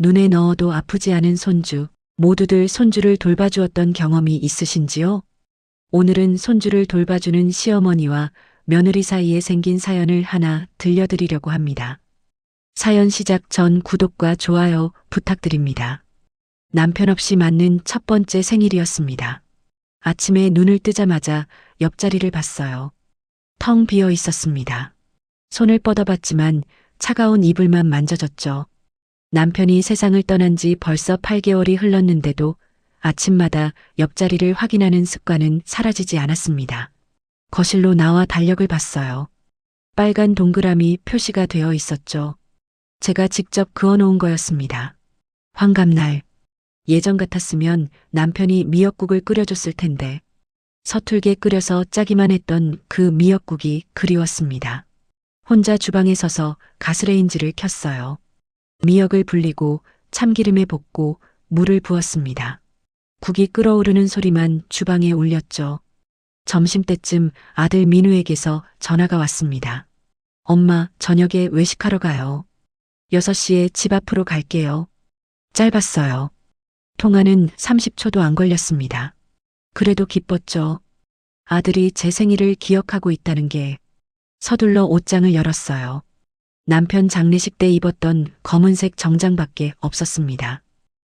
눈에 넣어도 아프지 않은 손주, 모두들 손주를 돌봐주었던 경험이 있으신지요? 오늘은 손주를 돌봐주는 시어머니와 며느리 사이에 생긴 사연을 하나 들려드리려고 합니다. 사연 시작 전 구독과 좋아요 부탁드립니다. 남편 없이 맞는 첫 번째 생일이었습니다. 아침에 눈을 뜨자마자 옆자리를 봤어요. 텅 비어 있었습니다. 손을 뻗어봤지만 차가운 이불만 만져졌죠. 남편이 세상을 떠난 지 벌써 8개월이 흘렀는데도 아침마다 옆자리를 확인하는 습관은 사라지지 않았습니다. 거실로 나와 달력을 봤어요. 빨간 동그라미 표시가 되어 있었죠. 제가 직접 그어놓은 거였습니다. 환갑날. 예전 같았으면 남편이 미역국을 끓여줬을 텐데 서툴게 끓여서 짜기만 했던 그 미역국이 그리웠습니다. 혼자 주방에 서서 가스레인지를 켰어요. 미역을 불리고 참기름에 볶고 물을 부었습니다. 국이 끓어오르는 소리만 주방에 울렸죠. 점심때쯤 아들 민우에게서 전화가 왔습니다. 엄마, 저녁에 외식하러 가요. 6시에 집 앞으로 갈게요. 짧았어요. 통화는 30초도 안 걸렸습니다. 그래도 기뻤죠. 아들이 제 생일을 기억하고 있다는 게. 서둘러 옷장을 열었어요. 남편 장례식 때 입었던 검은색 정장밖에 없었습니다.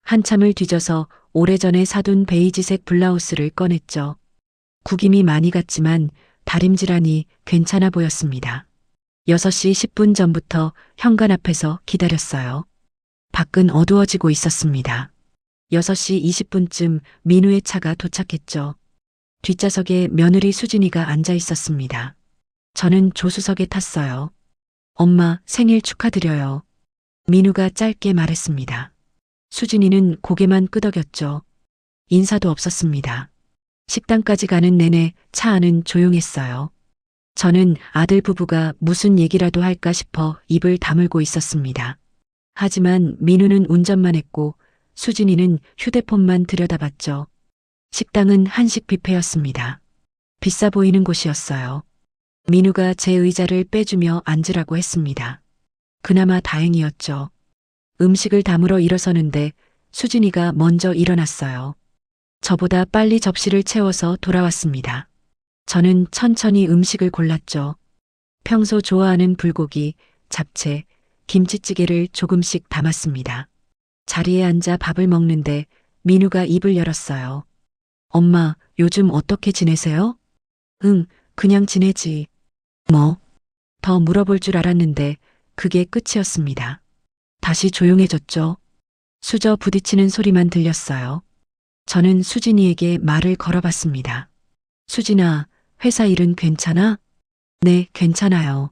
한참을 뒤져서 오래전에 사둔 베이지색 블라우스를 꺼냈죠. 구김이 많이 갔지만 다림질하니 괜찮아 보였습니다. 6시 10분 전부터 현관 앞에서 기다렸어요. 밖은 어두워지고 있었습니다. 6시 20분쯤 민우의 차가 도착했죠. 뒷좌석에 며느리 수진이가 앉아 있었습니다. 저는 조수석에 탔어요. 엄마, 생일 축하드려요. 민우가 짧게 말했습니다. 수진이는 고개만 끄덕였죠. 인사도 없었습니다. 식당까지 가는 내내 차 안은 조용했어요. 저는 아들 부부가 무슨 얘기라도 할까 싶어 입을 다물고 있었습니다. 하지만 민우는 운전만 했고 수진이는 휴대폰만 들여다봤죠. 식당은 한식 뷔페였습니다. 비싸 보이는 곳이었어요. 민우가 제 의자를 빼주며 앉으라고 했습니다. 그나마 다행이었죠. 음식을 담으러 일어서는데 수진이가 먼저 일어났어요. 저보다 빨리 접시를 채워서 돌아왔습니다. 저는 천천히 음식을 골랐죠. 평소 좋아하는 불고기, 잡채, 김치찌개를 조금씩 담았습니다. 자리에 앉아 밥을 먹는데 민우가 입을 열었어요. 엄마, 요즘 어떻게 지내세요? 응, 그냥 지내지. 뭐? 더 물어볼 줄 알았는데 그게 끝이었습니다. 다시 조용해졌죠. 수저 부딪히는 소리만 들렸어요. 저는 수진이에게 말을 걸어봤습니다. 수진아, 회사 일은 괜찮아? 네, 괜찮아요.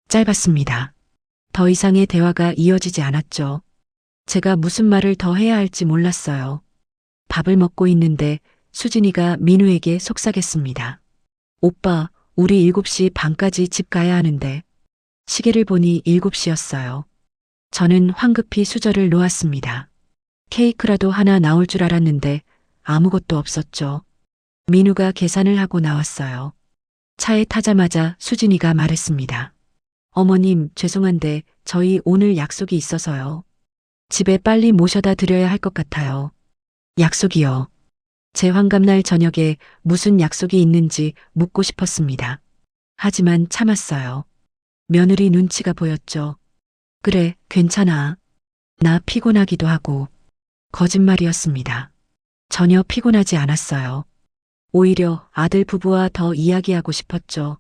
짧았습니다. 더 이상의 대화가 이어지지 않았죠. 제가 무슨 말을 더 해야 할지 몰랐어요. 밥을 먹고 있는데 수진이가 민우에게 속삭였습니다. 오빠, 우리 7시 반까지 집 가야 하는데. 시계를 보니 7시였어요. 저는 황급히 수저를 놓았습니다. 케이크라도 하나 나올 줄 알았는데 아무것도 없었죠. 민우가 계산을 하고 나왔어요. 차에 타자마자 수진이가 말했습니다. 어머님, 죄송한데 저희 오늘 약속이 있어서요. 집에 빨리 모셔다 드려야 할 것 같아요. 약속이요. 제 환갑날 저녁에 무슨 약속이 있는지 묻고 싶었습니다. 하지만 참았어요. 며느리 눈치가 보였죠. 그래, 괜찮아. 나 피곤하기도 하고. 거짓말이었습니다. 전혀 피곤하지 않았어요. 오히려 아들 부부와 더 이야기하고 싶었죠.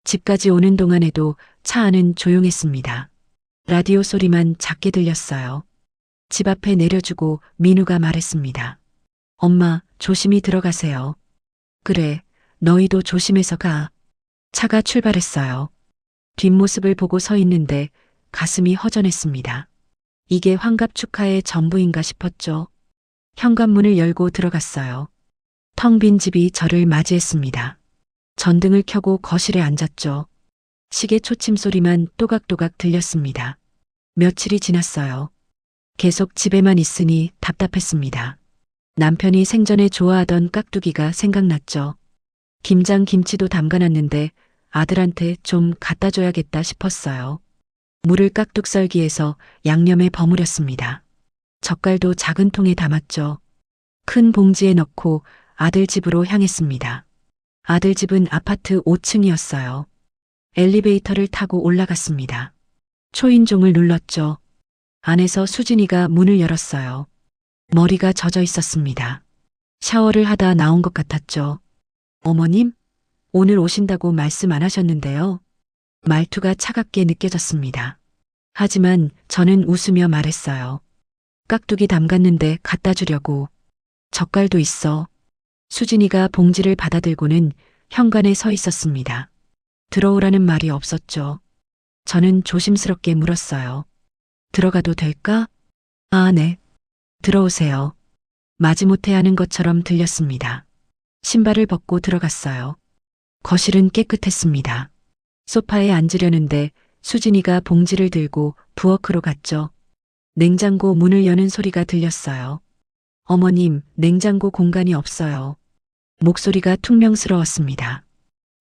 집까지 오는 동안에도 차 안은 조용했습니다. 라디오 소리만 작게 들렸어요. 집 앞에 내려주고 민우가 말했습니다. 엄마, 조심히 들어가세요. 그래, 너희도 조심해서 가. 차가 출발했어요. 뒷모습을 보고 서 있는데 가슴이 허전했습니다. 이게 환갑 축하의 전부인가 싶었죠. 현관문을 열고 들어갔어요. 텅 빈 집이 저를 맞이했습니다. 전등을 켜고 거실에 앉았죠. 시계 초침 소리만 또각또각 들렸습니다. 며칠이 지났어요. 계속 집에만 있으니 답답했습니다. 남편이 생전에 좋아하던 깍두기가 생각났죠. 김장 김치도 담가놨는데 아들한테 좀 갖다 줘야겠다 싶었어요. 물을 깍둑썰기에서 양념에 버무렸습니다. 젓갈도 작은 통에 담았죠. 큰 봉지에 넣고 아들 집으로 향했습니다. 아들 집은 아파트 5층이었어요. 엘리베이터를 타고 올라갔습니다. 초인종을 눌렀죠. 안에서 수진이가 문을 열었어요. 머리가 젖어 있었습니다. 샤워를 하다 나온 것 같았죠. 어머님, 오늘 오신다고 말씀 안 하셨는데요. 말투가 차갑게 느껴졌습니다. 하지만 저는 웃으며 말했어요. 깍두기 담갔는데 갖다 주려고. 젓갈도 있어. 수진이가 봉지를 받아들고는 현관에 서 있었습니다. 들어오라는 말이 없었죠. 저는 조심스럽게 물었어요. 들어가도 될까? 아, 네. 들어오세요. 마지못해 하는 것처럼 들렸습니다. 신발을 벗고 들어갔어요. 거실은 깨끗했습니다. 소파에 앉으려는데 수진이가 봉지를 들고 부엌으로 갔죠. 냉장고 문을 여는 소리가 들렸어요. 어머님, 냉장고 공간이 없어요. 목소리가 퉁명스러웠습니다.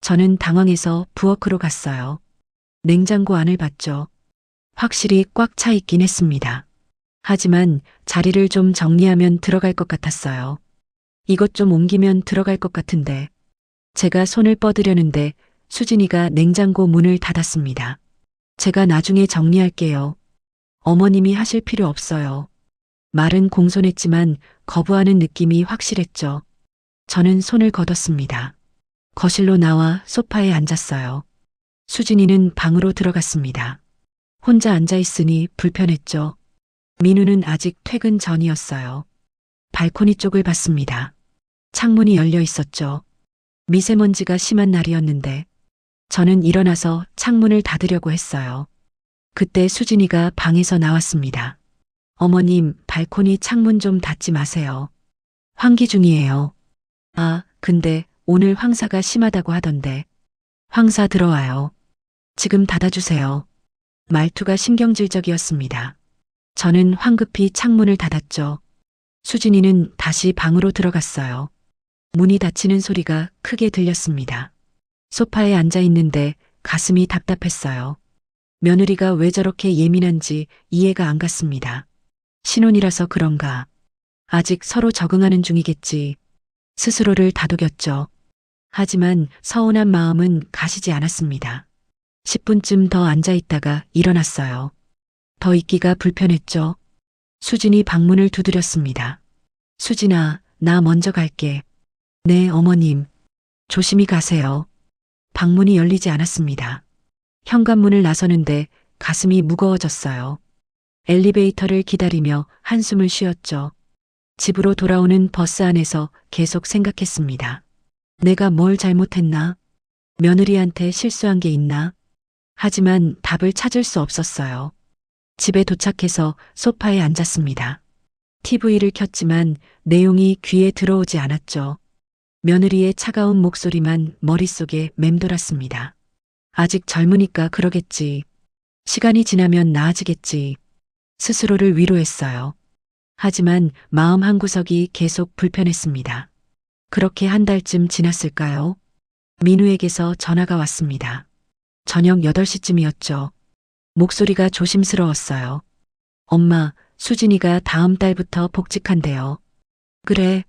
저는 당황해서 부엌으로 갔어요. 냉장고 안을 봤죠. 확실히 꽉 차 있긴 했습니다. 하지만 자리를 좀 정리하면 들어갈 것 같았어요. 이것 좀 옮기면 들어갈 것 같은데. 제가 손을 뻗으려는데 수진이가 냉장고 문을 닫았습니다. 제가 나중에 정리할게요. 어머님이 하실 필요 없어요. 말은 공손했지만 거부하는 느낌이 확실했죠. 저는 손을 걷었습니다. 거실로 나와 소파에 앉았어요. 수진이는 방으로 들어갔습니다. 혼자 앉아 있으니 불편했죠. 민우는 아직 퇴근 전이었어요. 발코니 쪽을 봤습니다. 창문이 열려 있었죠. 미세먼지가 심한 날이었는데 저는 일어나서 창문을 닫으려고 했어요. 그때 수진이가 방에서 나왔습니다. 어머님, 발코니 창문 좀 닫지 마세요. 환기 중이에요. 아, 근데 오늘 황사가 심하다고 하던데. 황사 들어와요. 지금 닫아주세요. 말투가 신경질적이었습니다. 저는 황급히 창문을 닫았죠. 수진이는 다시 방으로 들어갔어요. 문이 닫히는 소리가 크게 들렸습니다. 소파에 앉아 있는데 가슴이 답답했어요. 며느리가 왜 저렇게 예민한지 이해가 안 갔습니다. 신혼이라서 그런가. 아직 서로 적응하는 중이겠지. 스스로를 다독였죠. 하지만 서운한 마음은 가시지 않았습니다. 10분쯤 더 앉아 있다가 일어났어요. 더 있기가 불편했죠. 수진이 방문을 두드렸습니다. 수진아, 나 먼저 갈게. 네, 어머님. 조심히 가세요. 방문이 열리지 않았습니다. 현관문을 나서는데 가슴이 무거워졌어요. 엘리베이터를 기다리며 한숨을 쉬었죠. 집으로 돌아오는 버스 안에서 계속 생각했습니다. 내가 뭘 잘못했나? 며느리한테 실수한 게 있나? 하지만 답을 찾을 수 없었어요. 집에 도착해서 소파에 앉았습니다. TV를 켰지만 내용이 귀에 들어오지 않았죠. 며느리의 차가운 목소리만 머릿속에 맴돌았습니다. 아직 젊으니까 그러겠지. 시간이 지나면 나아지겠지. 스스로를 위로했어요. 하지만 마음 한구석이 계속 불편했습니다. 그렇게 한 달쯤 지났을까요? 민우에게서 전화가 왔습니다. 저녁 8시쯤이었죠. 목소리가 조심스러웠어요. 엄마, 수진이가 다음 달부터 복직한대요. 그래,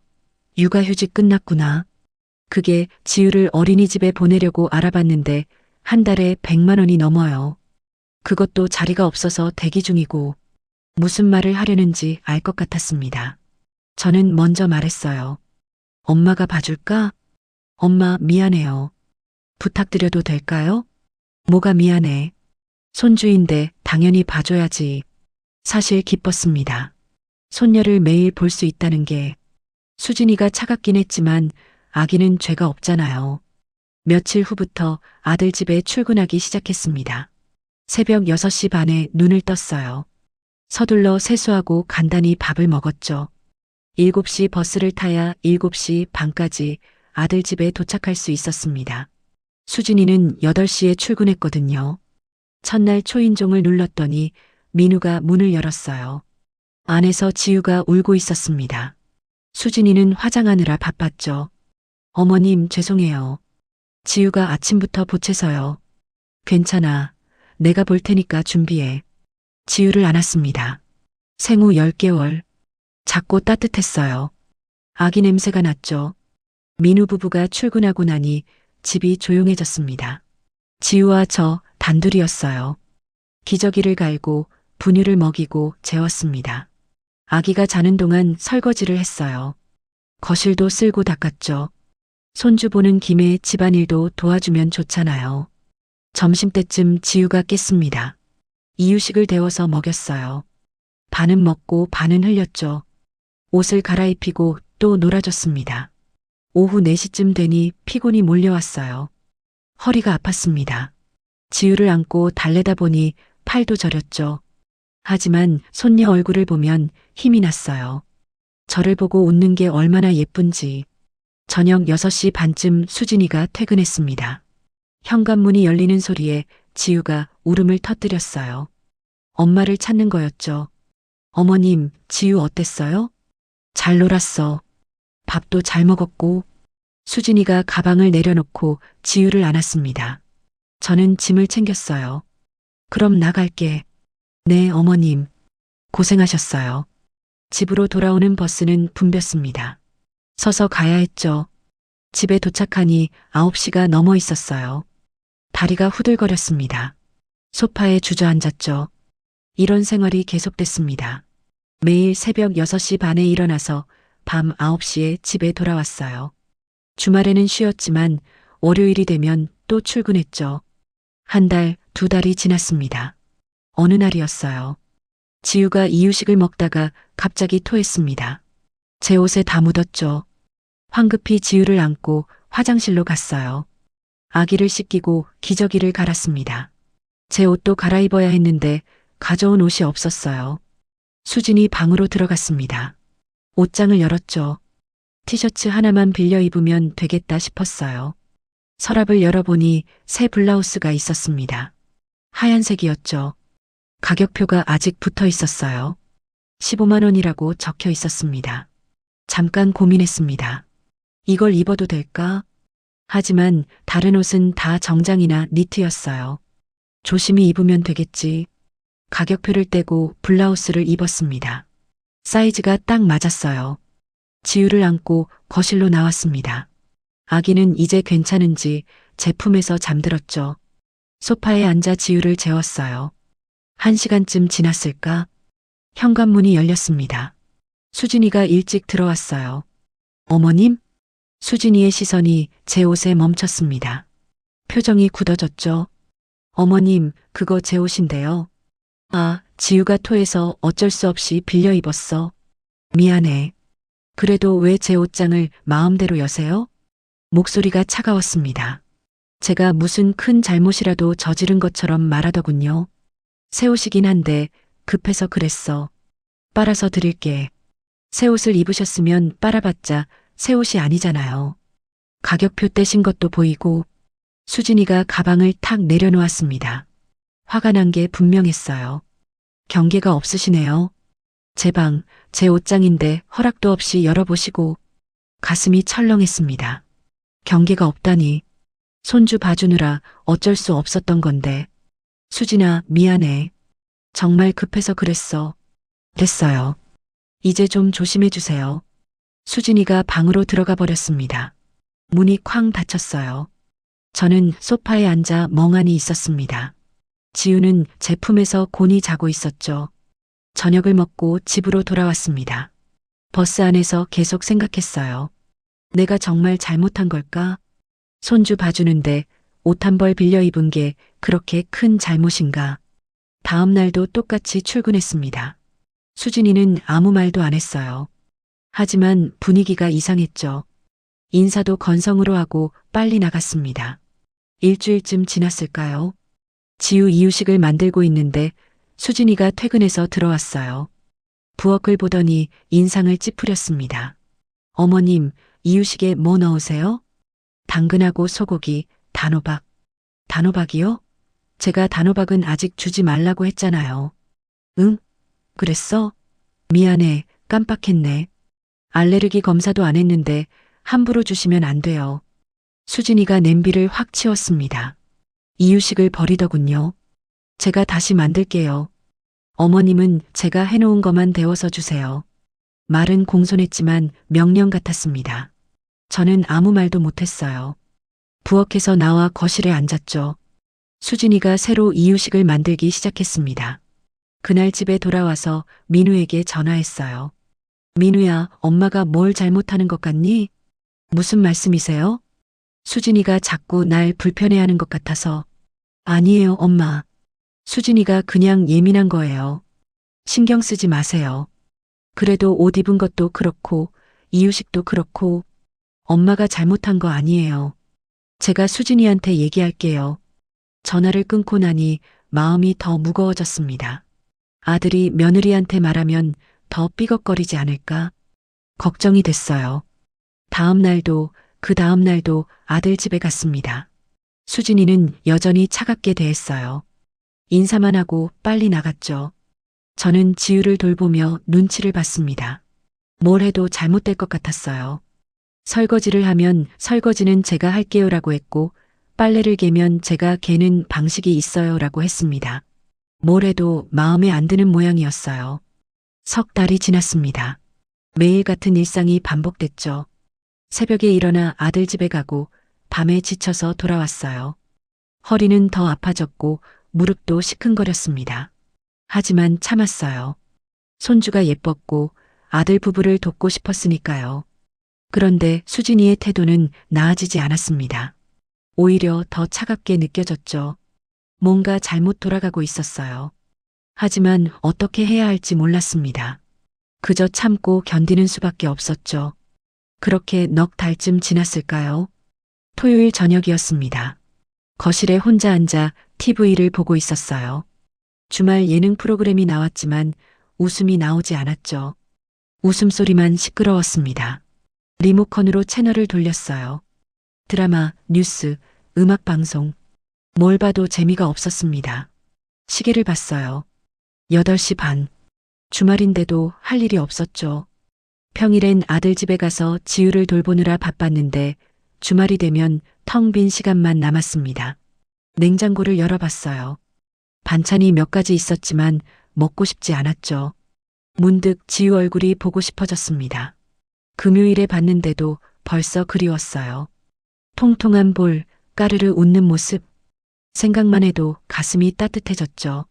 육아휴직 끝났구나. 그게 지우를 어린이집에 보내려고 알아봤는데 한 달에 100만 원이 넘어요. 그것도 자리가 없어서 대기 중이고 무슨 말을 하려는지 알 것 같았습니다. 저는 먼저 말했어요. 엄마가 봐줄까? 엄마 미안해요. 부탁드려도 될까요? 뭐가 미안해. 손주인데 당연히 봐줘야지. 사실 기뻤습니다. 손녀를 매일 볼 수 있다는 게. 수진이가 차갑긴 했지만 아기는 죄가 없잖아요. 며칠 후부터 아들 집에 출근하기 시작했습니다. 새벽 6시 반에 눈을 떴어요. 서둘러 세수하고 간단히 밥을 먹었죠. 7시 버스를 타야 7시 반까지 아들 집에 도착할 수 있었습니다. 수진이는 8시에 출근했거든요. 첫날 초인종을 눌렀더니 민우가 문을 열었어요. 안에서 지우가 울고 있었습니다. 수진이는 화장하느라 바빴죠. 어머님 죄송해요. 지우가 아침부터 보채서요. 괜찮아. 내가 볼 테니까 준비해. 지우를 안았습니다. 생후 10개월. 작고 따뜻했어요. 아기 냄새가 났죠. 민우 부부가 출근하고 나니 집이 조용해졌습니다. 지우와 저 단둘이었어요. 기저귀를 갈고 분유를 먹이고 재웠습니다. 아기가 자는 동안 설거지를 했어요. 거실도 쓸고 닦았죠. 손주 보는 김에 집안일도 도와주면 좋잖아요. 점심때쯤 지우가 깼습니다. 이유식을 데워서 먹였어요. 반은 먹고 반은 흘렸죠. 옷을 갈아입히고 또 놀아줬습니다. 오후 4시쯤 되니 피곤이 몰려왔어요. 허리가 아팠습니다. 지우를 안고 달래다 보니 팔도 저렸죠. 하지만 손녀 얼굴을 보면 힘이 났어요. 저를 보고 웃는 게 얼마나 예쁜지. 저녁 6시 반쯤 수진이가 퇴근했습니다. 현관문이 열리는 소리에 지우가 울음을 터뜨렸어요. 엄마를 찾는 거였죠. 어머님, 지우 어땠어요? 잘 놀았어. 밥도 잘 먹었고. 수진이가 가방을 내려놓고 지우를 안았습니다. 저는 짐을 챙겼어요. 그럼 나갈게. 네, 어머님. 고생하셨어요. 집으로 돌아오는 버스는 붐볐습니다. 서서 가야 했죠. 집에 도착하니 9시가 넘어 있었어요. 다리가 후들거렸습니다. 소파에 주저앉았죠. 이런 생활이 계속됐습니다. 매일 새벽 6시 반에 일어나서 밤 9시에 집에 돌아왔어요. 주말에는 쉬었지만 월요일이 되면 또 출근했죠. 한 달, 2달이 지났습니다. 어느 날이었어요. 지우가 이유식을 먹다가 갑자기 토했습니다. 제 옷에 다 묻었죠. 황급히 지우를 안고 화장실로 갔어요. 아기를 씻기고 기저귀를 갈았습니다. 제 옷도 갈아입어야 했는데 가져온 옷이 없었어요. 수진이 방으로 들어갔습니다. 옷장을 열었죠. 티셔츠 하나만 빌려 입으면 되겠다 싶었어요. 서랍을 열어보니 새 블라우스가 있었습니다. 하얀색이었죠. 가격표가 아직 붙어 있었어요. 15만 원이라고 적혀 있었습니다. 잠깐 고민했습니다. 이걸 입어도 될까? 하지만 다른 옷은 다 정장이나 니트였어요. 조심히 입으면 되겠지. 가격표를 떼고 블라우스를 입었습니다. 사이즈가 딱 맞았어요. 지우를 안고 거실로 나왔습니다. 아기는 이제 괜찮은지 제품에서 잠들었죠. 소파에 앉아 지우를 재웠어요. 1시간쯤 지났을까? 현관문이 열렸습니다. 수진이가 일찍 들어왔어요. 어머님? 수진이의 시선이 제 옷에 멈췄습니다. 표정이 굳어졌죠. 어머님, 그거 제 옷인데요. 아, 지우가 토해서 어쩔 수 없이 빌려 입었어. 미안해. 그래도 왜 제 옷장을 마음대로 여세요? 목소리가 차가웠습니다. 제가 무슨 큰 잘못이라도 저지른 것처럼 말하더군요. 새 옷이긴 한데 급해서 그랬어. 빨아서 드릴게. 새 옷을 입으셨으면 빨아봤자 새 옷이 아니잖아요. 가격표 떼신 것도 보이고. 수진이가 가방을 탁 내려놓았습니다. 화가 난 게 분명했어요. 경계가 없으시네요. 제 방, 제 옷장인데 허락도 없이 열어보시고. 가슴이 철렁했습니다. 경계가 없다니. 손주 봐주느라 어쩔 수 없었던 건데. 수진아, 미안해. 정말 급해서 그랬어. 됐어요. 이제 좀 조심해 주세요. 수진이가 방으로 들어가 버렸습니다. 문이 쾅 닫혔어요. 저는 소파에 앉아 멍하니 있었습니다. 지우는 제 품에서 곤히 자고 있었죠. 저녁을 먹고 집으로 돌아왔습니다. 버스 안에서 계속 생각했어요. 내가 정말 잘못한 걸까? 손주 봐주는데 옷 한 벌 빌려 입은 게 그렇게 큰 잘못인가? 다음 날도 똑같이 출근했습니다. 수진이는 아무 말도 안 했어요. 하지만 분위기가 이상했죠. 인사도 건성으로 하고 빨리 나갔습니다. 일주일쯤 지났을까요? 지우 이유식을 만들고 있는데 수진이가 퇴근해서 들어왔어요. 부엌을 보더니 인상을 찌푸렸습니다. 어머님, 이유식에 뭐 넣으세요? 당근하고 소고기, 단호박. 단호박이요? 제가 단호박은 아직 주지 말라고 했잖아요. 응? 그랬어? 미안해, 깜빡했네. 알레르기 검사도 안 했는데 함부로 주시면 안 돼요. 수진이가 냄비를 확 치웠습니다. 이유식을 버리더군요. 제가 다시 만들게요. 어머님은 제가 해놓은 것만 데워서 주세요. 말은 공손했지만 명령 같았습니다. 저는 아무 말도 못했어요. 부엌에서 나와 거실에 앉았죠. 수진이가 새로 이유식을 만들기 시작했습니다. 그날 집에 돌아와서 민우에게 전화했어요. 민우야, 엄마가 뭘 잘못하는 것 같니? 무슨 말씀이세요? 수진이가 자꾸 날 불편해하는 것 같아서. 아니에요, 엄마. 수진이가 그냥 예민한 거예요. 신경 쓰지 마세요. 그래도 옷 입은 것도 그렇고, 이유식도 그렇고, 엄마가 잘못한 거 아니에요. 제가 수진이한테 얘기할게요. 전화를 끊고 나니 마음이 더 무거워졌습니다. 아들이 며느리한테 말하면 더 삐걱거리지 않을까? 걱정이 됐어요. 다음 날도 그 다음 날도 아들 집에 갔습니다. 수진이는 여전히 차갑게 대했어요. 인사만 하고 빨리 나갔죠. 저는 지우를 돌보며 눈치를 봤습니다. 뭘 해도 잘못될 것 같았어요. 설거지를 하면 설거지는 제가 할게요라고 했고, 빨래를 개면 제가 개는 방식이 있어요라고 했습니다. 뭘 해도 마음에 안 드는 모양이었어요. 석 달이 지났습니다. 매일 같은 일상이 반복됐죠. 새벽에 일어나 아들 집에 가고 밤에 지쳐서 돌아왔어요. 허리는 더 아파졌고 무릎도 시큰거렸습니다. 하지만 참았어요. 손주가 예뻤고 아들 부부를 돕고 싶었으니까요. 그런데 수진이의 태도는 나아지지 않았습니다. 오히려 더 차갑게 느껴졌죠. 뭔가 잘못 돌아가고 있었어요. 하지만 어떻게 해야 할지 몰랐습니다. 그저 참고 견디는 수밖에 없었죠. 그렇게 넉 달쯤 지났을까요? 토요일 저녁이었습니다. 거실에 혼자 앉아 TV를 보고 있었어요. 주말 예능 프로그램이 나왔지만 웃음이 나오지 않았죠. 웃음소리만 시끄러웠습니다. 리모컨으로 채널을 돌렸어요. 드라마, 뉴스, 음악방송. 뭘 봐도 재미가 없었습니다. 시계를 봤어요. 8시 반. 주말인데도 할 일이 없었죠. 평일엔 아들 집에 가서 지우를 돌보느라 바빴는데 주말이 되면 텅 빈 시간만 남았습니다. 냉장고를 열어봤어요. 반찬이 몇 가지 있었지만 먹고 싶지 않았죠. 문득 지우 얼굴이 보고 싶어졌습니다. 금요일에 봤는데도 벌써 그리웠어요. 통통한 볼, 까르르 웃는 모습. 생각만 해도 가슴이 따뜻해졌죠.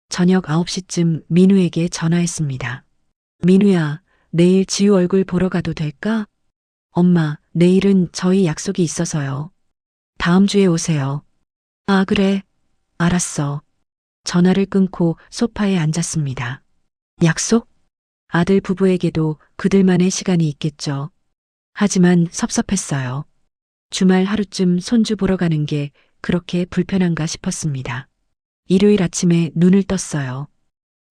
저녁 9시쯤 민우에게 전화했습니다. 민우야, 내일 지우 얼굴 보러 가도 될까? 엄마, 내일은 저희 약속이 있어서요. 다음 주에 오세요. 아, 그래. 알았어. 전화를 끊고 소파에 앉았습니다. 약속? 아들 부부에게도 그들만의 시간이 있겠죠. 하지만 섭섭했어요. 주말 하루쯤 손주 보러 가는 게 그렇게 불편한가 싶었습니다. 일요일 아침에 눈을 떴어요.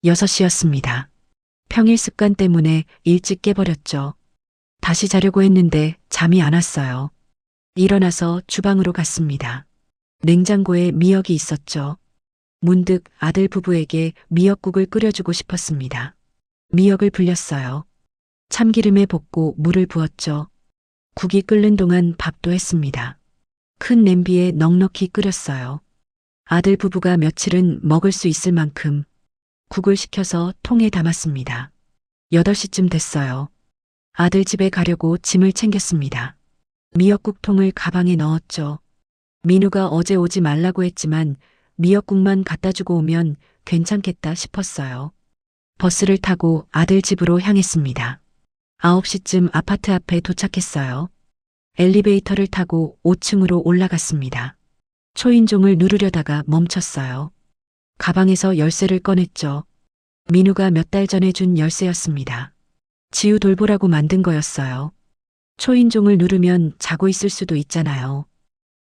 6시였습니다. 평일 습관 때문에 일찍 깨버렸죠. 다시 자려고 했는데 잠이 안 왔어요. 일어나서 주방으로 갔습니다. 냉장고에 미역이 있었죠. 문득 아들 부부에게 미역국을 끓여주고 싶었습니다. 미역을 불렸어요. 참기름에 볶고 물을 부었죠. 국이 끓는 동안 밥도 했습니다. 큰 냄비에 넉넉히 끓였어요. 아들 부부가 며칠은 먹을 수 있을 만큼 국을 식혀서 통에 담았습니다. 8시쯤 됐어요. 아들 집에 가려고 짐을 챙겼습니다. 미역국 통을 가방에 넣었죠. 민우가 어제 오지 말라고 했지만 미역국만 갖다 주고 오면 괜찮겠다 싶었어요. 버스를 타고 아들 집으로 향했습니다. 9시쯤 아파트 앞에 도착했어요. 엘리베이터를 타고 5층으로 올라갔습니다. 초인종을 누르려다가 멈췄어요. 가방에서 열쇠를 꺼냈죠. 민우가 몇 달 전에 준 열쇠였습니다. 지우 돌보라고 만든 거였어요. 초인종을 누르면 자고 있을 수도 있잖아요.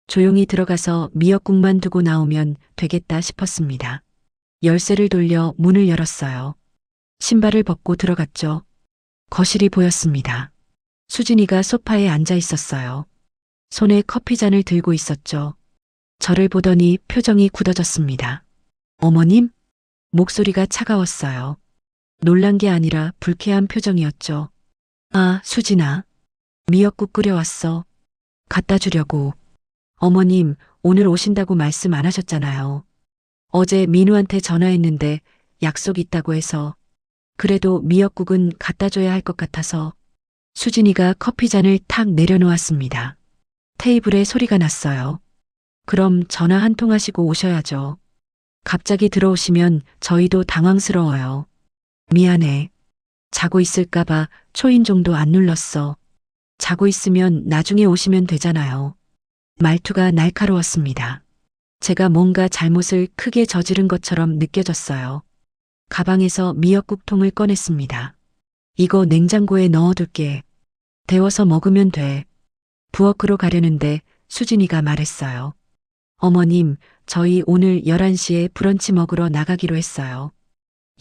조용히 들어가서 미역국만 두고 나오면 되겠다 싶었습니다. 열쇠를 돌려 문을 열었어요. 신발을 벗고 들어갔죠. 거실이 보였습니다. 수진이가 소파에 앉아 있었어요. 손에 커피잔을 들고 있었죠. 저를 보더니 표정이 굳어졌습니다. 어머님? 목소리가 차가웠어요. 놀란 게 아니라 불쾌한 표정이었죠. 아, 수진아. 미역국 끓여왔어. 갖다 주려고. 어머님, 오늘 오신다고 말씀 안 하셨잖아요. 어제 민우한테 전화했는데 약속 있다고 해서. 그래도 미역국은 갖다 줘야 할 것 같아서 수진이가 커피잔을 탁 내려놓았습니다. 테이블에 소리가 났어요. 그럼 전화 한 통 하시고 오셔야죠. 갑자기 들어오시면 저희도 당황스러워요. 미안해. 자고 있을까봐 초인종도 안 눌렀어. 자고 있으면 나중에 오시면 되잖아요. 말투가 날카로웠습니다. 제가 뭔가 잘못을 크게 저지른 것처럼 느껴졌어요. 가방에서 미역국통을 꺼냈습니다. 이거 냉장고에 넣어둘게. 데워서 먹으면 돼. 부엌으로 가려는데 수진이가 말했어요. 어머님, 저희 오늘 11시에 브런치 먹으러 나가기로 했어요.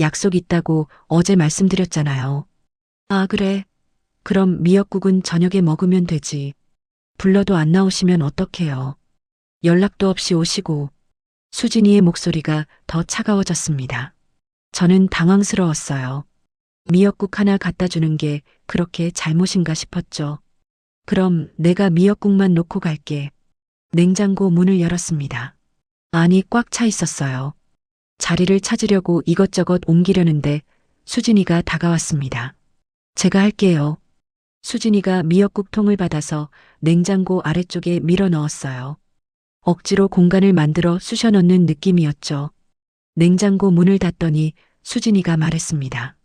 약속 있다고 어제 말씀드렸잖아요. 아, 그래. 그럼 미역국은 저녁에 먹으면 되지. 불러도 안 나오시면 어떡해요. 연락도 없이 오시고. 수진이의 목소리가 더 차가워졌습니다. 저는 당황스러웠어요. 미역국 하나 갖다 주는 게 그렇게 잘못인가 싶었죠. 그럼 내가 미역국만 놓고 갈게. 냉장고 문을 열었습니다. 안이 꽉 차 있었어요. 자리를 찾으려고 이것저것 옮기려는데 수진이가 다가왔습니다. 제가 할게요. 수진이가 미역국 통을 받아서 냉장고 아래쪽에 밀어 넣었어요. 억지로 공간을 만들어 쑤셔 넣는 느낌이었죠. 냉장고 문을 닫더니 수진이가 말했습니다.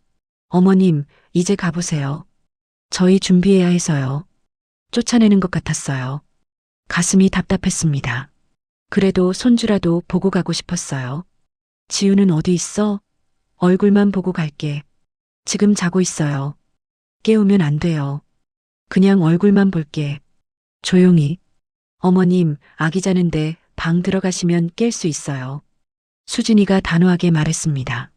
어머님, 이제 가보세요. 저희 준비해야 해서요. 쫓아내는 것 같았어요. 가슴이 답답했습니다. 그래도 손주라도 보고 가고 싶었어요. 지우는 어디 있어? 얼굴만 보고 갈게. 지금 자고 있어요. 깨우면 안 돼요. 그냥 얼굴만 볼게. 조용히. 어머님, 아기 자는데 방 들어가시면 깰 수 있어요. 수진이가 단호하게 말했습니다.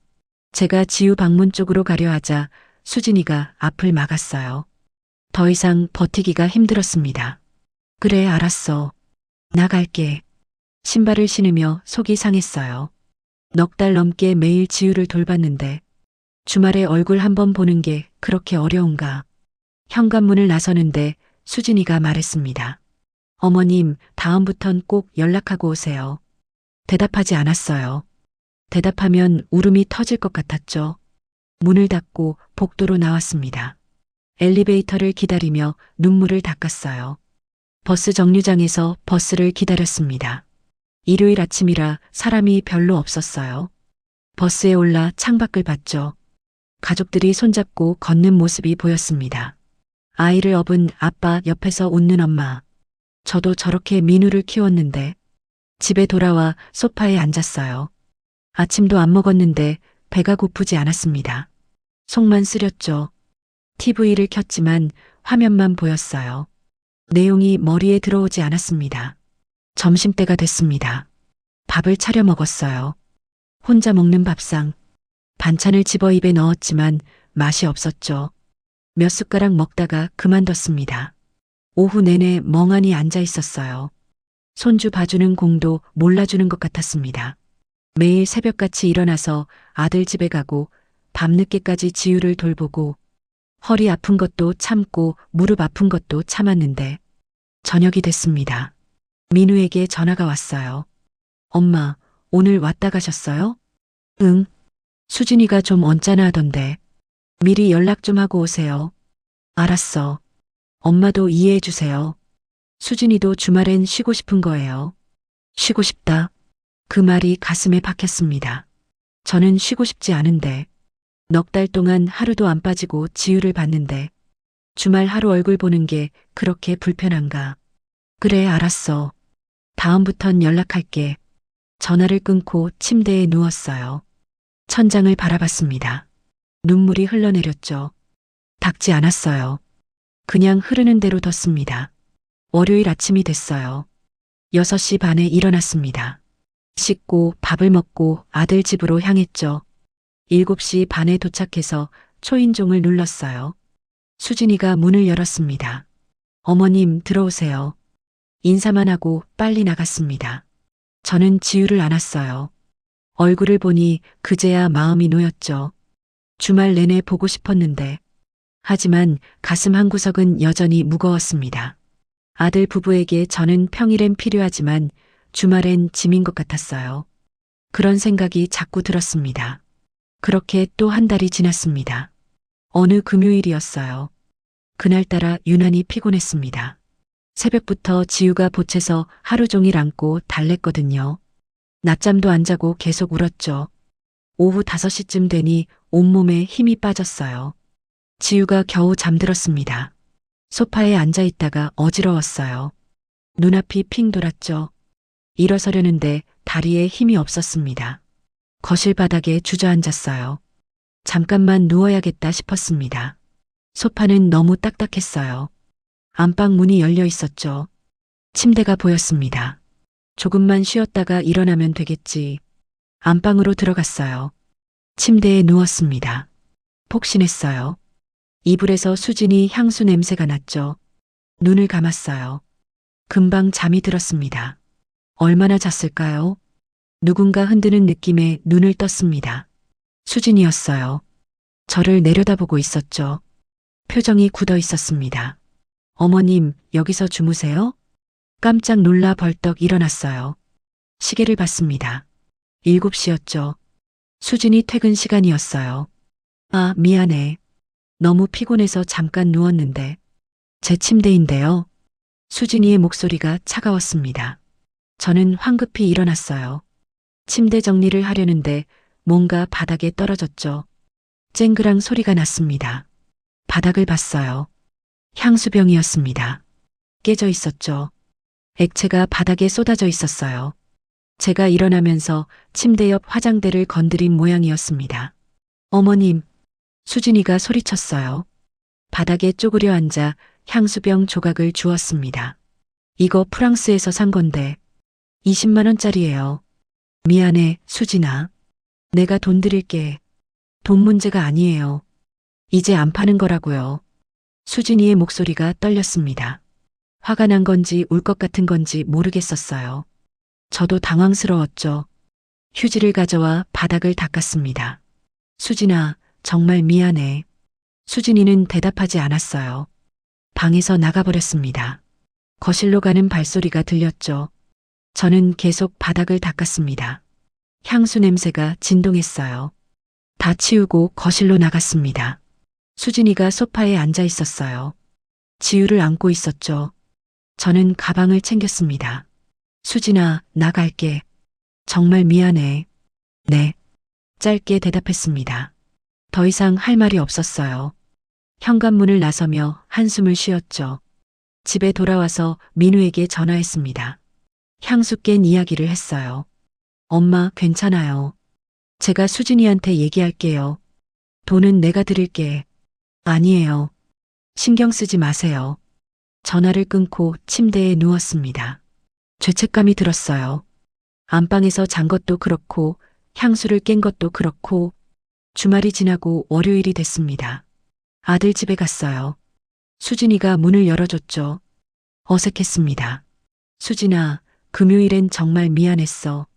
제가 지우 방문 쪽으로 가려 하자 수진이가 앞을 막았어요. 더 이상 버티기가 힘들었습니다. 그래, 알았어. 나갈게. 신발을 신으며 속이 상했어요. 넉 달 넘게 매일 지우를 돌봤는데 주말에 얼굴 한번 보는 게 그렇게 어려운가. 현관문을 나서는데 수진이가 말했습니다. 어머님, 다음부턴 꼭 연락하고 오세요. 대답하지 않았어요. 대답하면 울음이 터질 것 같았죠. 문을 닫고 복도로 나왔습니다. 엘리베이터를 기다리며 눈물을 닦았어요. 버스 정류장에서 버스를 기다렸습니다. 일요일 아침이라 사람이 별로 없었어요. 버스에 올라 창밖을 봤죠. 가족들이 손잡고 걷는 모습이 보였습니다. 아이를 업은 아빠 옆에서 웃는 엄마. 저도 저렇게 민우를 키웠는데 집에 돌아와 소파에 앉았어요. 아침도 안 먹었는데 배가 고프지 않았습니다. 속만 쓰렸죠. TV를 켰지만 화면만 보였어요. 내용이 머리에 들어오지 않았습니다. 점심때가 됐습니다. 밥을 차려 먹었어요. 혼자 먹는 밥상. 반찬을 집어 입에 넣었지만 맛이 없었죠. 몇 숟가락 먹다가 그만뒀습니다. 오후 내내 멍하니 앉아 있었어요. 손주 봐주는 공도 몰라주는 것 같았습니다. 매일 새벽같이 일어나서 아들 집에 가고 밤늦게까지 지우를 돌보고 허리 아픈 것도 참고 무릎 아픈 것도 참았는데 저녁이 됐습니다. 민우에게 전화가 왔어요. 엄마, 오늘 왔다 가셨어요? 응. 수진이가 좀 언짢아 하던데. 미리 연락 좀 하고 오세요. 알았어. 엄마도 이해해 주세요. 수진이도 주말엔 쉬고 싶은 거예요. 쉬고 싶다. 그 말이 가슴에 박혔습니다. 저는 쉬고 싶지 않은데. 넉 달 동안 하루도 안 빠지고 지우를 봤는데 주말 하루 얼굴 보는 게 그렇게 불편한가. 그래, 알았어. 다음부턴 연락할게. 전화를 끊고 침대에 누웠어요. 천장을 바라봤습니다. 눈물이 흘러내렸죠. 닦지 않았어요. 그냥 흐르는 대로 뒀습니다. 월요일 아침이 됐어요. 6시 반에 일어났습니다. 씻고 밥을 먹고 아들 집으로 향했죠. 7시 반에 도착해서 초인종을 눌렀어요. 수진이가 문을 열었습니다. 어머님, 들어오세요. 인사만 하고 빨리 나갔습니다. 저는 지우를 안았어요. 얼굴을 보니 그제야 마음이 놓였죠. 주말 내내 보고 싶었는데. 하지만 가슴 한구석은 여전히 무거웠습니다. 아들 부부에게 저는 평일엔 필요하지만 주말엔 짐인 것 같았어요. 그런 생각이 자꾸 들었습니다. 그렇게 또 한 달이 지났습니다. 어느 금요일이었어요. 그날따라 유난히 피곤했습니다. 새벽부터 지우가 보채서 하루 종일 안고 달랬거든요. 낮잠도 안 자고 계속 울었죠. 오후 5시쯤 되니 온몸에 힘이 빠졌어요. 지우가 겨우 잠들었습니다. 소파에 앉아 있다가 어지러웠어요. 눈앞이 핑 돌았죠. 일어서려는데 다리에 힘이 없었습니다. 거실 바닥에 주저앉았어요. 잠깐만 누워야겠다 싶었습니다. 소파는 너무 딱딱했어요. 안방 문이 열려 있었죠. 침대가 보였습니다. 조금만 쉬었다가 일어나면 되겠지. 안방으로 들어갔어요. 침대에 누웠습니다. 폭신했어요. 이불에서 수진이 향수 냄새가 났죠. 눈을 감았어요. 금방 잠이 들었습니다. 얼마나 잤을까요? 누군가 흔드는 느낌에 눈을 떴습니다. 수진이었어요. 저를 내려다보고 있었죠. 표정이 굳어 있었습니다. 어머님, 여기서 주무세요? 깜짝 놀라 벌떡 일어났어요. 시계를 봤습니다. 7시였죠. 수진이 퇴근 시간이었어요. 아, 미안해. 너무 피곤해서 잠깐 누웠는데. 제 침대인데요. 수진이의 목소리가 차가웠습니다. 저는 황급히 일어났어요. 침대 정리를 하려는데 뭔가 바닥에 떨어졌죠. 쨍그랑 소리가 났습니다. 바닥을 봤어요. 향수병이었습니다. 깨져 있었죠. 액체가 바닥에 쏟아져 있었어요. 제가 일어나면서 침대 옆 화장대를 건드린 모양이었습니다. 어머님, 수진이가 소리쳤어요. 바닥에 쪼그려 앉아 향수병 조각을 주었습니다. 이거 프랑스에서 산 건데 20만 원짜리예요. 미안해, 수진아. 내가 돈 드릴게. 돈 문제가 아니에요. 이제 안 파는 거라고요. 수진이의 목소리가 떨렸습니다. 화가 난 건지 울 것 같은 건지 모르겠었어요. 저도 당황스러웠죠. 휴지를 가져와 바닥을 닦았습니다. 수진아, 정말 미안해. 수진이는 대답하지 않았어요. 방에서 나가버렸습니다. 거실로 가는 발소리가 들렸죠. 저는 계속 바닥을 닦았습니다. 향수 냄새가 진동했어요. 다 치우고 거실로 나갔습니다. 수진이가 소파에 앉아 있었어요. 지우를 안고 있었죠. 저는 가방을 챙겼습니다. 수진아, 나갈게. 정말 미안해. 네. 짧게 대답했습니다. 더 이상 할 말이 없었어요. 현관문을 나서며 한숨을 쉬었죠. 집에 돌아와서 민우에게 전화했습니다. 향수 깬 이야기를 했어요. 엄마, 괜찮아요. 제가 수진이한테 얘기할게요. 돈은 내가 드릴게. 아니에요. 신경 쓰지 마세요. 전화를 끊고 침대에 누웠습니다. 죄책감이 들었어요. 안방에서 잔 것도 그렇고 향수를 깬 것도 그렇고 주말이 지나고 월요일이 됐습니다. 아들 집에 갔어요. 수진이가 문을 열어줬죠. 어색했습니다. 수진아, 금요일엔 정말 미안했어.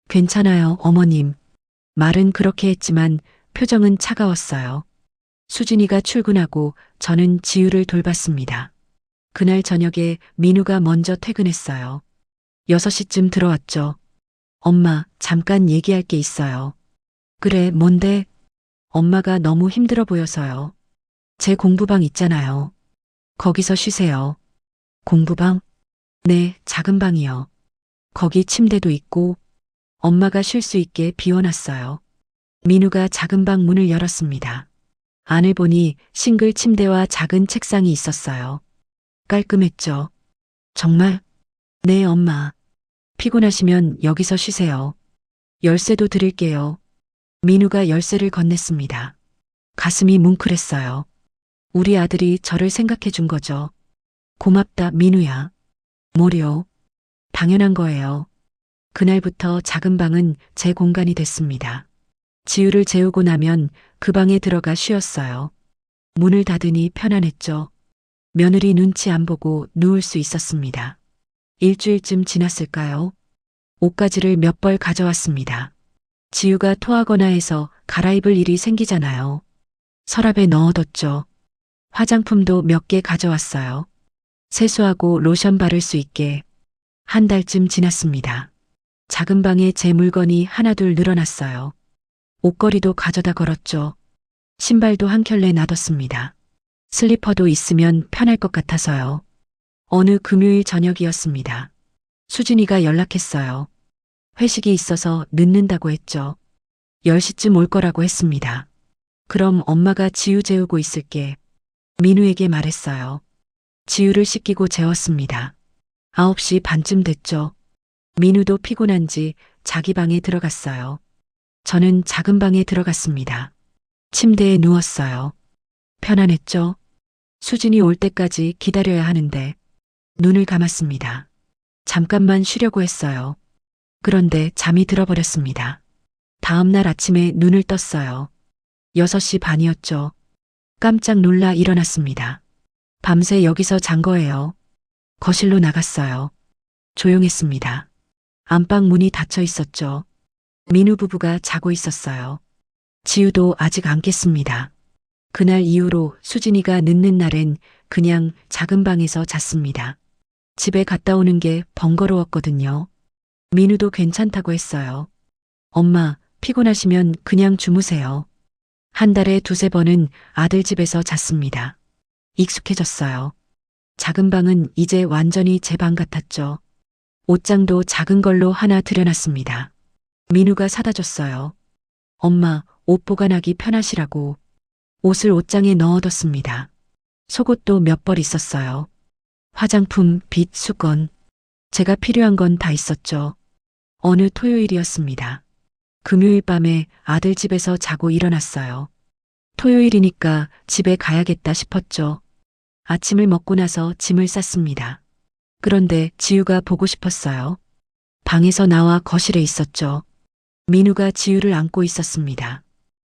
괜찮아요, 어머님. 말은 그렇게 했지만 표정은 차가웠어요. 수진이가 출근하고 저는 지우를 돌봤습니다. 그날 저녁에 민우가 먼저 퇴근했어요. 6시쯤 들어왔죠. 엄마, 잠깐 얘기할 게 있어요. 그래, 뭔데? 엄마가 너무 힘들어 보여서요. 제 공부방 있잖아요. 거기서 쉬세요. 공부방? 네, 작은 방이요. 거기 침대도 있고 엄마가 쉴 수 있게 비워놨어요. 민우가 작은 방 문을 열었습니다. 안을 보니 싱글 침대와 작은 책상이 있었어요. 깔끔했죠. 정말? 네, 엄마. 피곤하시면 여기서 쉬세요. 열쇠도 드릴게요. 민우가 열쇠를 건넸습니다. 가슴이 뭉클했어요. 우리 아들이 저를 생각해 준 거죠. 고맙다, 민우야. 뭐려? 당연한 거예요. 그날부터 작은 방은 제 공간이 됐습니다. 지우를 재우고 나면 그 방에 들어가 쉬었어요. 문을 닫으니 편안했죠. 며느리 눈치 안 보고 누울 수 있었습니다. 일주일쯤 지났을까요? 옷가지를 몇 벌 가져왔습니다. 지우가 토하거나 해서 갈아입을 일이 생기잖아요. 서랍에 넣어뒀죠. 화장품도 몇 개 가져왔어요. 세수하고 로션 바를 수 있게. 한 달쯤 지났습니다. 작은 방에 제 물건이 하나둘 늘어났어요. 옷걸이도 가져다 걸었죠. 신발도 한 켤레 놔뒀습니다. 슬리퍼도 있으면 편할 것 같아서요. 어느 금요일 저녁이었습니다. 수진이가 연락했어요. 회식이 있어서 늦는다고 했죠. 10시쯤 올 거라고 했습니다. 그럼 엄마가 지우 재우고 있을게. 민우에게 말했어요. 지우를 씻기고 재웠습니다. 9시 반쯤 됐죠. 민우도 피곤한지 자기 방에 들어갔어요. 저는 작은 방에 들어갔습니다. 침대에 누웠어요. 편안했죠? 수진이 올 때까지 기다려야 하는데 눈을 감았습니다. 잠깐만 쉬려고 했어요. 그런데 잠이 들어버렸습니다. 다음 날 아침에 눈을 떴어요. 6시 반이었죠. 깜짝 놀라 일어났습니다. 밤새 여기서 잔 거예요. 거실로 나갔어요. 조용했습니다. 안방 문이 닫혀 있었죠. 민우 부부가 자고 있었어요. 지우도 아직 안 깼습니다. 그날 이후로 수진이가 늦는 날엔 그냥 작은 방에서 잤습니다. 집에 갔다 오는 게 번거로웠거든요. 민우도 괜찮다고 했어요. 엄마, 피곤하시면 그냥 주무세요. 한 달에 2~3번은 아들 집에서 잤습니다. 익숙해졌어요. 작은 방은 이제 완전히 제 방 같았죠. 옷장도 작은 걸로 하나 들여놨습니다. 민우가 사다 줬어요. 엄마, 옷 보관하기 편하시라고. 옷을 옷장에 넣어뒀습니다. 속옷도 몇 벌 있었어요. 화장품, 빗, 수건. 제가 필요한 건 다 있었죠. 어느 토요일이었습니다. 금요일 밤에 아들 집에서 자고 일어났어요. 토요일이니까 집에 가야겠다 싶었죠. 아침을 먹고 나서 짐을 쌌습니다. 그런데 지우가 보고 싶었어요. 방에서 나와 거실에 있었죠. 민우가 지우를 안고 있었습니다.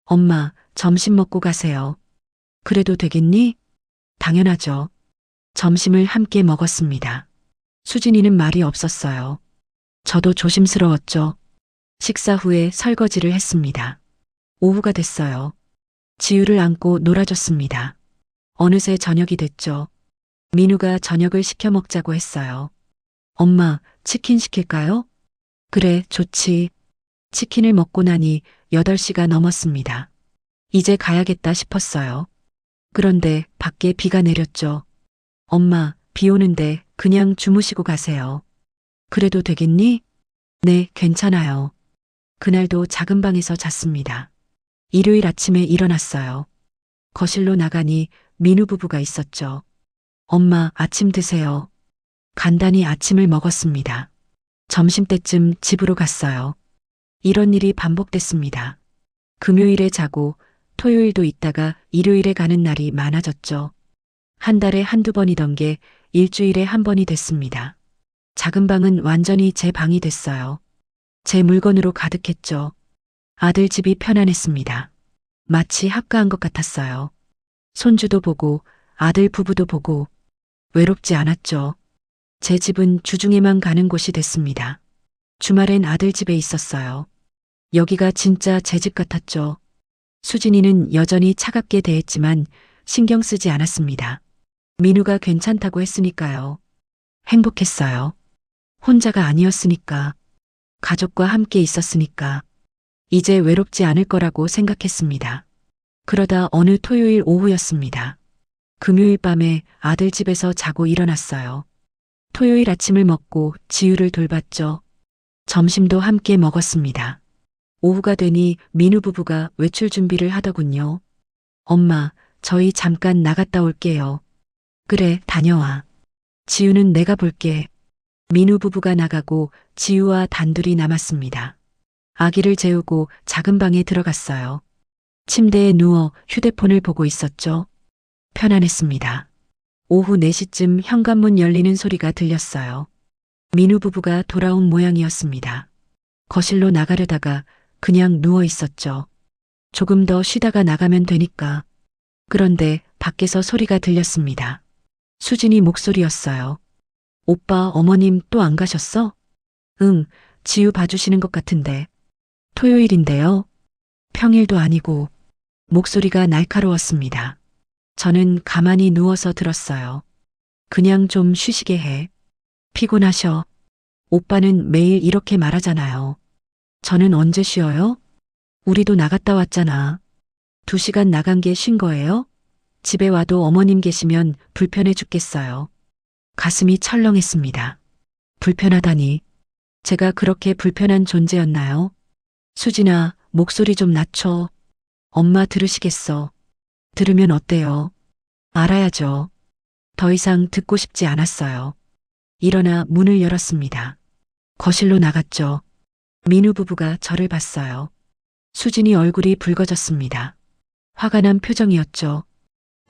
엄마, 점심 먹고 가세요. 그래도 되겠니? 당연하죠. 점심을 함께 먹었습니다. 수진이는 말이 없었어요. 저도 조심스러웠죠. 식사 후에 설거지를 했습니다. 오후가 됐어요. 지우를 안고 놀아줬습니다. 어느새 저녁이 됐죠. 민우가 저녁을 시켜 먹자고 했어요. 엄마, 치킨 시킬까요? 그래, 좋지. 치킨을 먹고 나니 8시가 넘었습니다. 이제 가야겠다 싶었어요. 그런데 밖에 비가 내렸죠. 엄마, 비 오는데 그냥 주무시고 가세요. 그래도 되겠니? 네, 괜찮아요. 그날도 작은 방에서 잤습니다. 일요일 아침에 일어났어요. 거실로 나가니 민우 부부가 있었죠. 엄마, 아침 드세요. 간단히 아침을 먹었습니다. 점심때쯤 집으로 갔어요. 이런 일이 반복됐습니다. 금요일에 자고 토요일도 있다가 일요일에 가는 날이 많아졌죠. 한 달에 1~2번이던 게 일주일에 1번이 됐습니다. 작은 방은 완전히 제 방이 됐어요. 제 물건으로 가득했죠. 아들 집이 편안했습니다. 마치 합가한 것 같았어요. 손주도 보고 아들 부부도 보고 외롭지 않았죠. 제 집은 주중에만 가는 곳이 됐습니다. 주말엔 아들 집에 있었어요. 여기가 진짜 제 집 같았죠. 수진이는 여전히 차갑게 대했지만 신경 쓰지 않았습니다. 민우가 괜찮다고 했으니까요. 행복했어요. 혼자가 아니었으니까. 가족과 함께 있었으니까. 이제 외롭지 않을 거라고 생각했습니다. 그러다 어느 토요일 오후였습니다. 금요일 밤에 아들 집에서 자고 일어났어요. 토요일 아침을 먹고 지우를 돌봤죠. 점심도 함께 먹었습니다. 오후가 되니 민우 부부가 외출 준비를 하더군요. 엄마, 저희 잠깐 나갔다 올게요. 그래, 다녀와. 지우는 내가 볼게. 민우 부부가 나가고 지우와 단둘이 남았습니다. 아기를 재우고 작은 방에 들어갔어요. 침대에 누워 휴대폰을 보고 있었죠. 편안했습니다. 오후 4시쯤 현관문 열리는 소리가 들렸어요. 민우 부부가 돌아온 모양이었습니다. 거실로 나가려다가 그냥 누워 있었죠. 조금 더 쉬다가 나가면 되니까. 그런데 밖에서 소리가 들렸습니다. 수진이 목소리였어요. 오빠, 어머님 또 안 가셨어? 응, 지우 봐주시는 것 같은데. 토요일인데요. 평일도 아니고. 목소리가 날카로웠습니다. 저는 가만히 누워서 들었어요. 그냥 좀 쉬시게 해. 피곤하셔. 오빠는 매일 이렇게 말하잖아요. 저는 언제 쉬어요? 우리도 나갔다 왔잖아. 2시간 나간 게 쉰 거예요? 집에 와도 어머님 계시면 불편해 죽겠어요. 가슴이 철렁했습니다. 불편하다니. 제가 그렇게 불편한 존재였나요? 수진아, 목소리 좀 낮춰. 엄마 들으시겠어. 들으면 어때요? 알아야죠. 더 이상 듣고 싶지 않았어요. 일어나 문을 열었습니다. 거실로 나갔죠. 민우 부부가 저를 봤어요. 수진이 얼굴이 붉어졌습니다. 화가 난 표정이었죠.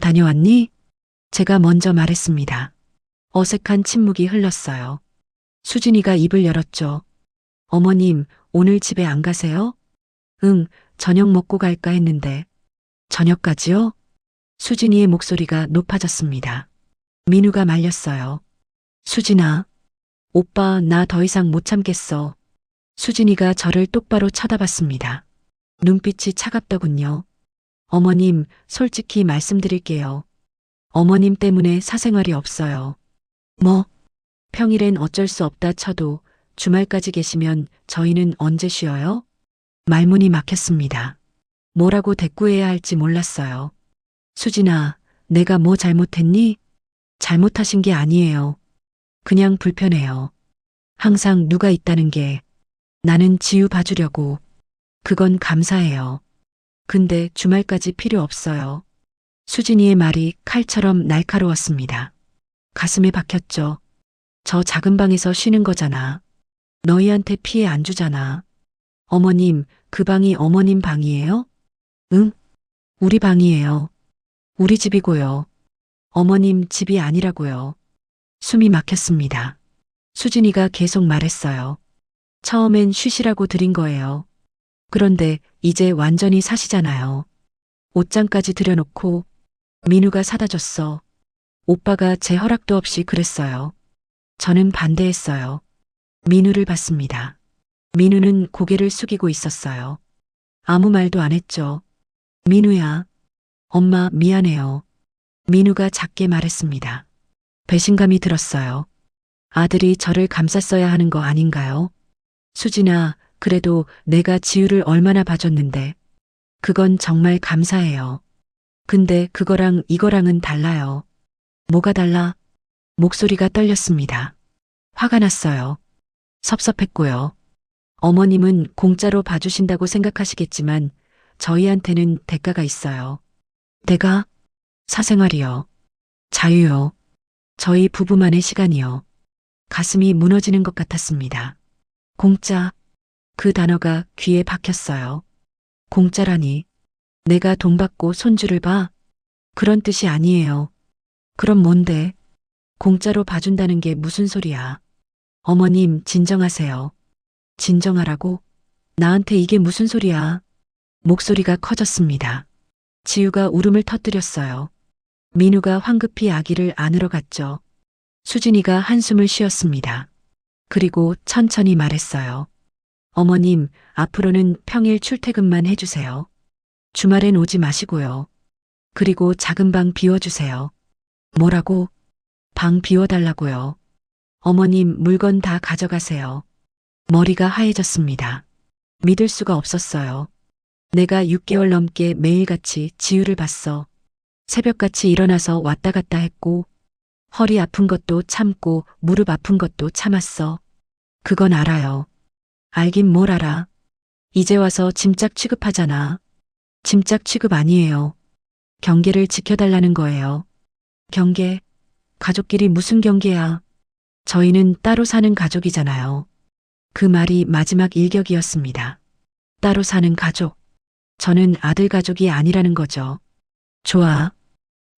다녀왔니? 제가 먼저 말했습니다. 어색한 침묵이 흘렀어요. 수진이가 입을 열었죠. 어머님, 오늘 집에 안 가세요? 응, 저녁 먹고 갈까 했는데. 저녁까지요? 수진이의 목소리가 높아졌습니다. 민우가 말렸어요. 수진아, 오빠 나 더 이상 못 참겠어. 수진이가 저를 똑바로 쳐다봤습니다. 눈빛이 차갑더군요. 어머님, 솔직히 말씀드릴게요. 어머님 때문에 사생활이 없어요. 뭐? 평일엔 어쩔 수 없다 쳐도 주말까지 계시면 저희는 언제 쉬어요? 말문이 막혔습니다. 뭐라고 대꾸해야 할지 몰랐어요. 수진아, 내가 뭐 잘못했니? 잘못하신 게 아니에요. 그냥 불편해요. 항상 누가 있다는 게 나는 지우 봐주려고. 그건 감사해요. 근데 주말까지 필요 없어요. 수진이의 말이 칼처럼 날카로웠습니다. 가슴에 박혔죠. 저 작은 방에서 쉬는 거잖아. 너희한테 피해 안 주잖아. 어머님, 그 방이 어머님 방이에요? 응? 우리 방이에요. 우리 집이고요. 어머님 집이 아니라고요. 숨이 막혔습니다. 수진이가 계속 말했어요. 처음엔 쉬시라고 드린 거예요. 그런데 이제 완전히 사시잖아요. 옷장까지 들여놓고 민우가 사다 줬어. 오빠가 제 허락도 없이 그랬어요. 저는 반대했어요. 민우를 봤습니다. 민우는 고개를 숙이고 있었어요. 아무 말도 안 했죠. 민우야, 엄마 미안해요. 민우가 작게 말했습니다. 배신감이 들었어요. 아들이 저를 감쌌어야 하는 거 아닌가요? 수진아, 그래도 내가 지우를 얼마나 봐줬는데. 그건 정말 감사해요. 근데 그거랑 이거랑은 달라요. 뭐가 달라? 목소리가 떨렸습니다. 화가 났어요. 섭섭했고요. 어머님은 공짜로 봐주신다고 생각하시겠지만 저희한테는 대가가 있어요. 대가? 사생활이요. 자유요. 저희 부부만의 시간이요. 가슴이 무너지는 것 같았습니다. 공짜. 그 단어가 귀에 박혔어요. 공짜라니. 내가 돈 받고 손주를 봐? 그런 뜻이 아니에요. 그럼 뭔데? 공짜로 봐준다는 게 무슨 소리야? 어머님, 진정하세요. 진정하라고? 나한테 이게 무슨 소리야? 목소리가 커졌습니다. 지우가 울음을 터뜨렸어요. 민우가 황급히 아기를 안으러 갔죠. 수진이가 한숨을 쉬었습니다. 그리고 천천히 말했어요. 어머님, 앞으로는 평일 출퇴근만 해주세요. 주말엔 오지 마시고요. 그리고 작은 방 비워주세요. 뭐라고? 방 비워달라고요. 어머님, 물건 다 가져가세요. 머리가 하얘졌습니다. 믿을 수가 없었어요. 내가 6개월 넘게 매일같이 지우를 봤어. 새벽같이 일어나서 왔다 갔다 했고, 허리 아픈 것도 참고 무릎 아픈 것도 참았어. 그건 알아요. 알긴 뭘 알아. 이제 와서 짐짝 취급하잖아. 짐짝 취급 아니에요. 경계를 지켜달라는 거예요. 경계? 가족끼리 무슨 경계야? 저희는 따로 사는 가족이잖아요. 그 말이 마지막 일격이었습니다. 따로 사는 가족. 저는 아들 가족이 아니라는 거죠. 좋아.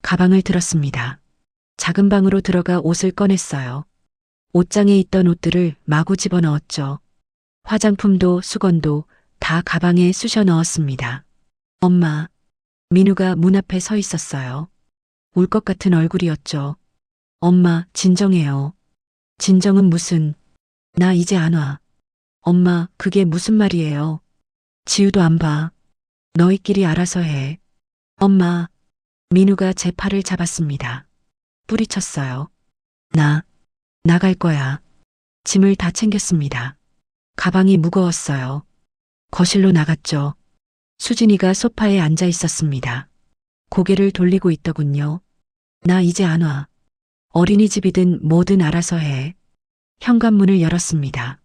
가방을 들었습니다. 작은 방으로 들어가 옷을 꺼냈어요. 옷장에 있던 옷들을 마구 집어넣었죠. 화장품도 수건도 다 가방에 쑤셔 넣었습니다. 엄마. 민우가 문 앞에 서 있었어요. 울 것 같은 얼굴이었죠. 엄마, 진정해요. 진정은 무슨. 나 이제 안 와. 엄마, 그게 무슨 말이에요? 지우도 안 봐. 너희끼리 알아서 해. 엄마. 민우가 제 팔을 잡았습니다. 뿌리쳤어요. 나갈 거야. 짐을 다 챙겼습니다. 가방이 무거웠어요. 거실로 나갔죠. 수진이가 소파에 앉아 있었습니다. 고개를 돌리고 있더군요. 나 이제 안 와. 어린이집이든 뭐든 알아서 해. 현관문을 열었습니다.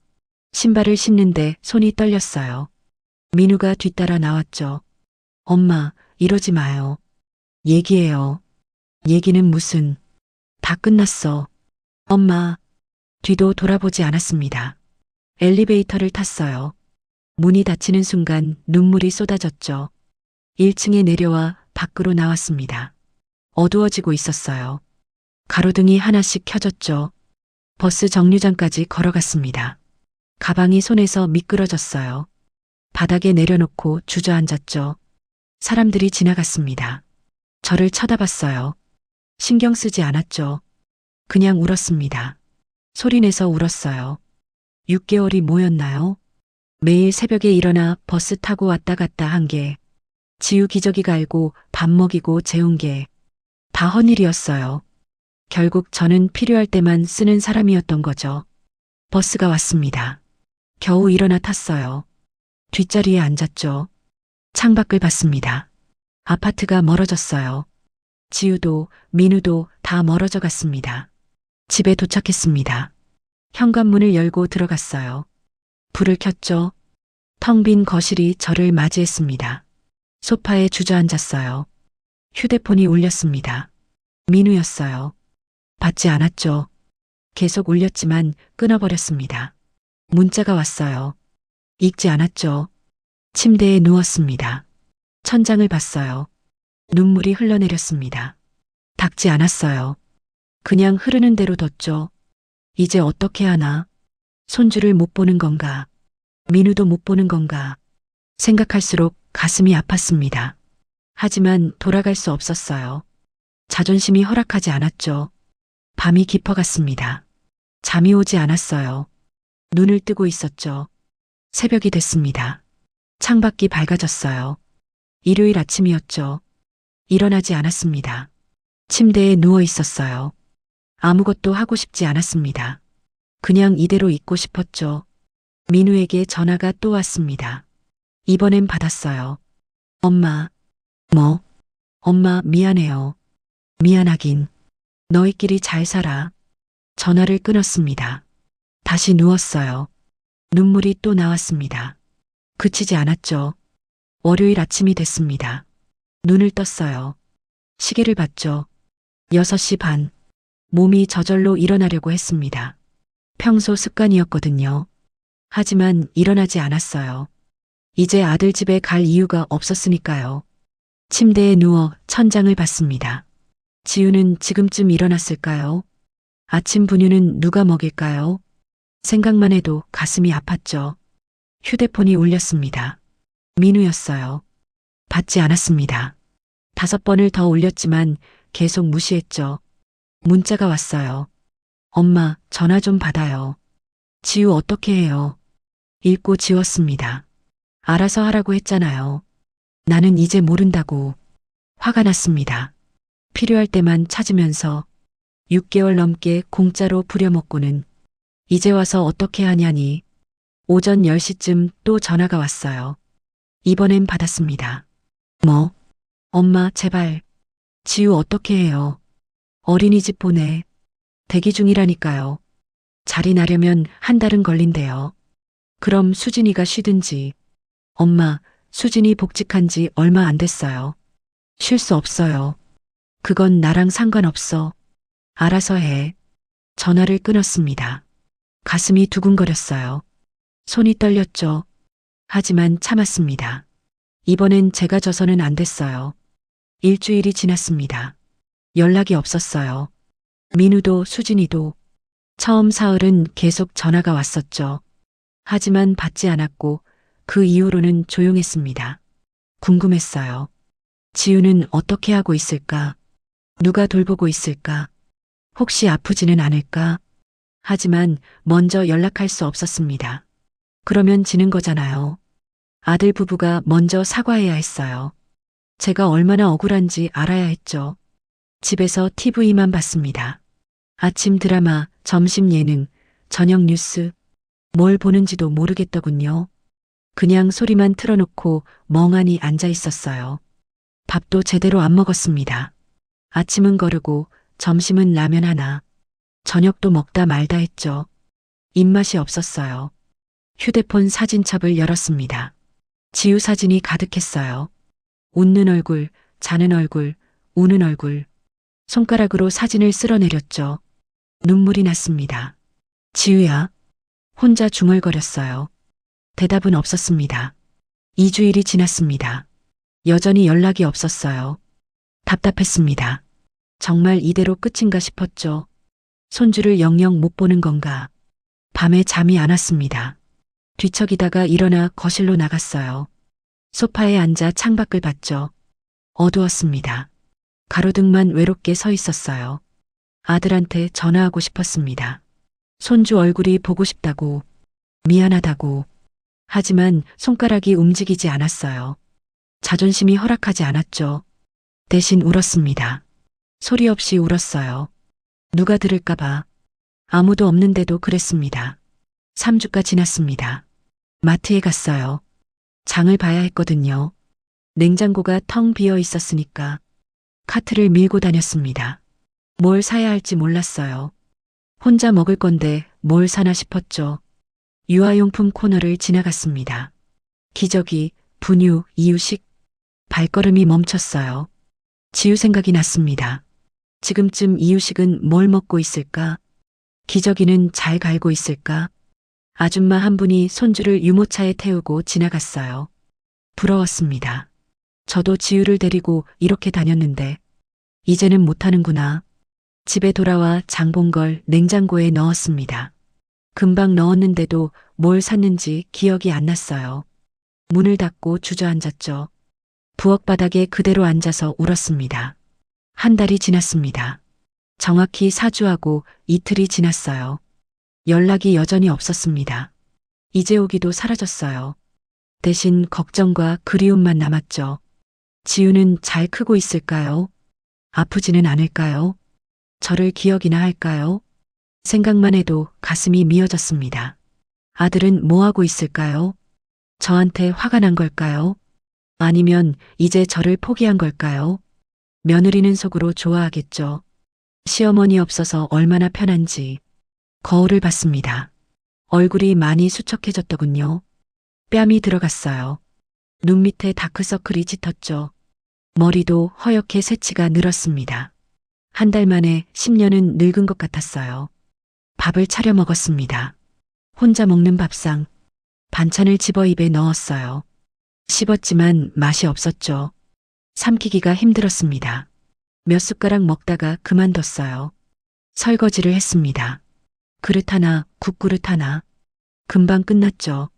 신발을 신는데 손이 떨렸어요. 민우가 뒤따라 나왔죠. 엄마, 이러지 마요. 얘기해요. 얘기는 무슨. 다 끝났어. 엄마. 뒤도 돌아보지 않았습니다. 엘리베이터를 탔어요. 문이 닫히는 순간 눈물이 쏟아졌죠. 1층에 내려와 밖으로 나왔습니다. 어두워지고 있었어요. 가로등이 하나씩 켜졌죠. 버스 정류장까지 걸어갔습니다. 가방이 손에서 미끄러졌어요. 바닥에 내려놓고 주저앉았죠. 사람들이 지나갔습니다. 저를 쳐다봤어요. 신경 쓰지 않았죠. 그냥 울었습니다. 소리내서 울었어요. 6개월이 뭐였나요? 매일 새벽에 일어나 버스 타고 왔다 갔다 한 게, 지우 기저귀 갈고 밥 먹이고 재운 게, 다 헛일이었어요. 결국 저는 필요할 때만 쓰는 사람이었던 거죠. 버스가 왔습니다. 겨우 일어나 탔어요. 뒷자리에 앉았죠. 창밖을 봤습니다. 아파트가 멀어졌어요. 지우도 민우도 다 멀어져 갔습니다. 집에 도착했습니다. 현관문을 열고 들어갔어요. 불을 켰죠. 텅 빈 거실이 저를 맞이했습니다. 소파에 주저앉았어요. 휴대폰이 울렸습니다. 민우였어요. 받지 않았죠. 계속 울렸지만 끊어버렸습니다. 문자가 왔어요. 읽지 않았죠. 침대에 누웠습니다. 천장을 봤어요. 눈물이 흘러내렸습니다. 닦지 않았어요. 그냥 흐르는 대로 뒀죠. 이제 어떻게 하나? 손주를 못 보는 건가? 민우도 못 보는 건가? 생각할수록 가슴이 아팠습니다. 하지만 돌아갈 수 없었어요. 자존심이 허락하지 않았죠. 밤이 깊어갔습니다. 잠이 오지 않았어요. 눈을 뜨고 있었죠. 새벽이 됐습니다. 창밖이 밝아졌어요. 일요일 아침이었죠. 일어나지 않았습니다. 침대에 누워 있었어요. 아무것도 하고 싶지 않았습니다. 그냥 이대로 있고 싶었죠. 민우에게 전화가 또 왔습니다. 이번엔 받았어요. 엄마. 뭐? 엄마 미안해요. 미안하긴. 너희끼리 잘 살아. 전화를 끊었습니다. 다시 누웠어요. 눈물이 또 나왔습니다. 그치지 않았죠. 월요일 아침이 됐습니다. 눈을 떴어요. 시계를 봤죠. 6시 반. 몸이 저절로 일어나려고 했습니다. 평소 습관이었거든요. 하지만 일어나지 않았어요. 이제 아들 집에 갈 이유가 없었으니까요. 침대에 누워 천장을 봤습니다. 지우는 지금쯤 일어났을까요? 아침 분유는 누가 먹일까요? 생각만 해도 가슴이 아팠죠. 휴대폰이 울렸습니다. 민우였어요. 받지 않았습니다. 5번을 더 올렸지만 계속 무시했죠. 문자가 왔어요. 엄마, 전화 좀 받아요. 지우 어떻게 해요? 읽고 지웠습니다. 알아서 하라고 했잖아요. 나는 이제 모른다고. 화가 났습니다. 필요할 때만 찾으면서 6개월 넘게 공짜로 부려먹고는 이제 와서 어떻게 하냐니. 오전 10시쯤 또 전화가 왔어요. 이번엔 받았습니다. 뭐? 엄마, 제발. 지우 어떻게 해요? 어린이집 보내. 대기 중이라니까요. 자리 나려면 한 달은 걸린대요. 그럼 수진이가 쉬든지. 엄마, 수진이 복직한 지 얼마 안 됐어요. 쉴 수 없어요. 그건 나랑 상관없어. 알아서 해. 전화를 끊었습니다. 가슴이 두근거렸어요. 손이 떨렸죠. 하지만 참았습니다. 이번엔 제가 져서는 안 됐어요. 일주일이 지났습니다. 연락이 없었어요. 민우도 수진이도. 처음 사흘은 계속 전화가 왔었죠. 하지만 받지 않았고 그 이후로는 조용했습니다. 궁금했어요. 지우는 어떻게 하고 있을까? 누가 돌보고 있을까? 혹시 아프지는 않을까? 하지만 먼저 연락할 수 없었습니다. 그러면 지는 거잖아요. 아들 부부가 먼저 사과해야 했어요. 제가 얼마나 억울한지 알아야 했죠. 집에서 TV만 봤습니다. 아침 드라마, 점심 예능, 저녁 뉴스, 뭘 보는지도 모르겠더군요. 그냥 소리만 틀어놓고 멍하니 앉아 있었어요. 밥도 제대로 안 먹었습니다. 아침은 거르고 점심은 라면 하나, 저녁도 먹다 말다 했죠. 입맛이 없었어요. 휴대폰 사진첩을 열었습니다. 지우 사진이 가득했어요. 웃는 얼굴, 자는 얼굴, 우는 얼굴. 손가락으로 사진을 쓸어내렸죠. 눈물이 났습니다. 지우야. 혼자 중얼거렸어요. 대답은 없었습니다. 2주일이 지났습니다. 여전히 연락이 없었어요. 답답했습니다. 정말 이대로 끝인가 싶었죠. 손주를 영영 못 보는 건가. 밤에 잠이 안 왔습니다. 뒤척이다가 일어나 거실로 나갔어요. 소파에 앉아 창밖을 봤죠. 어두웠습니다. 가로등만 외롭게 서 있었어요. 아들한테 전화하고 싶었습니다. 손주 얼굴이 보고 싶다고, 미안하다고. 하지만 손가락이 움직이지 않았어요. 자존심이 허락하지 않았죠. 대신 울었습니다. 소리 없이 울었어요. 누가 들을까봐. 아무도 없는데도 그랬습니다. 3주가 지났습니다. 마트에 갔어요. 장을 봐야 했거든요. 냉장고가 텅 비어 있었으니까 카트를 밀고 다녔습니다. 뭘 사야 할지 몰랐어요. 혼자 먹을 건데 뭘 사나 싶었죠. 유아용품 코너를 지나갔습니다. 기저귀, 분유, 이유식. 발걸음이 멈췄어요. 지우 생각이 났습니다. 지금쯤 이유식은 뭘 먹고 있을까? 기저귀는 잘 갈고 있을까? 아줌마 한 분이 손주를 유모차에 태우고 지나갔어요. 부러웠습니다. 저도 지우를 데리고 이렇게 다녔는데 이제는 못하는구나. 집에 돌아와 장 본 걸 냉장고에 넣었습니다. 금방 넣었는데도 뭘 샀는지 기억이 안 났어요. 문을 닫고 주저앉았죠. 부엌 바닥에 그대로 앉아서 울었습니다. 한 달이 지났습니다. 정확히 4주하고 이틀이 지났어요. 연락이 여전히 없었습니다. 이제 오기도 사라졌어요. 대신 걱정과 그리움만 남았죠. 지우는 잘 크고 있을까요? 아프지는 않을까요? 저를 기억이나 할까요? 생각만 해도 가슴이 미어졌습니다. 아들은 뭐 하고 있을까요? 저한테 화가 난 걸까요? 아니면 이제 저를 포기한 걸까요? 며느리는 속으로 좋아하겠죠. 시어머니 없어서 얼마나 편한지. 거울을 봤습니다. 얼굴이 많이 수척해졌더군요. 뺨이 들어갔어요. 눈 밑에 다크서클이 짙었죠. 머리도 허옇게 새치가 늘었습니다. 한 달 만에 10년은 늙은 것 같았어요. 밥을 차려 먹었습니다. 혼자 먹는 밥상. 반찬을 집어 입에 넣었어요. 씹었지만 맛이 없었죠. 삼키기가 힘들었습니다. 몇 숟가락 먹다가 그만뒀어요. 설거지를 했습니다. 그릇 하나, 국그릇 하나. 금방 끝났죠.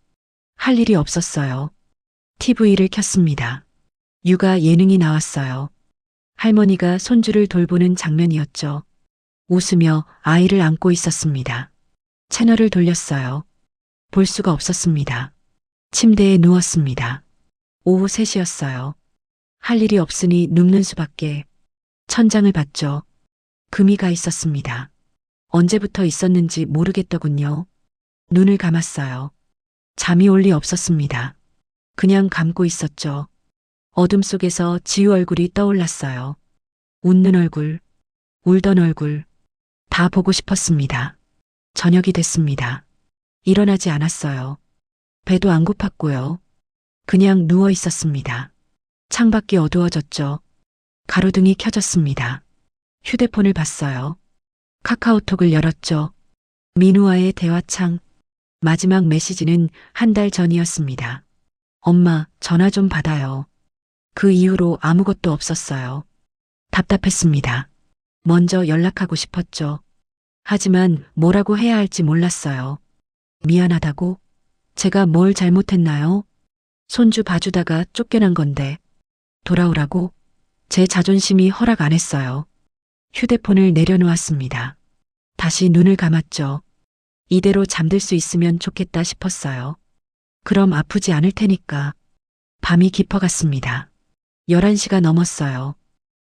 할 일이 없었어요. TV를 켰습니다. 육아 예능이 나왔어요. 할머니가 손주를 돌보는 장면이었죠. 웃으며 아이를 안고 있었습니다. 채널을 돌렸어요. 볼 수가 없었습니다. 침대에 누웠습니다. 오후 3시였어요. 할 일이 없으니 눕는 수밖에. 천장을 봤죠. 금이 가 있었습니다. 언제부터 있었는지 모르겠더군요. 눈을 감았어요. 잠이 올 리 없었습니다. 그냥 감고 있었죠. 어둠 속에서 지우 얼굴이 떠올랐어요. 웃는 얼굴, 울던 얼굴, 다 보고 싶었습니다. 저녁이 됐습니다. 일어나지 않았어요. 배도 안 고팠고요. 그냥 누워 있었습니다. 창밖이 어두워졌죠. 가로등이 켜졌습니다. 휴대폰을 봤어요. 카카오톡을 열었죠. 민우와의 대화창. 마지막 메시지는 한 달 전이었습니다. 엄마, 전화 좀 받아요. 그 이후로 아무것도 없었어요. 답답했습니다. 먼저 연락하고 싶었죠. 하지만 뭐라고 해야 할지 몰랐어요. 미안하다고? 제가 뭘 잘못했나요? 손주 봐주다가 쫓겨난 건데. 돌아오라고? 제 자존심이 허락 안 했어요. 휴대폰을 내려놓았습니다. 다시 눈을 감았죠. 이대로 잠들 수 있으면 좋겠다 싶었어요. 그럼 아프지 않을 테니까. 밤이 깊어갔습니다. 11시가 넘었어요.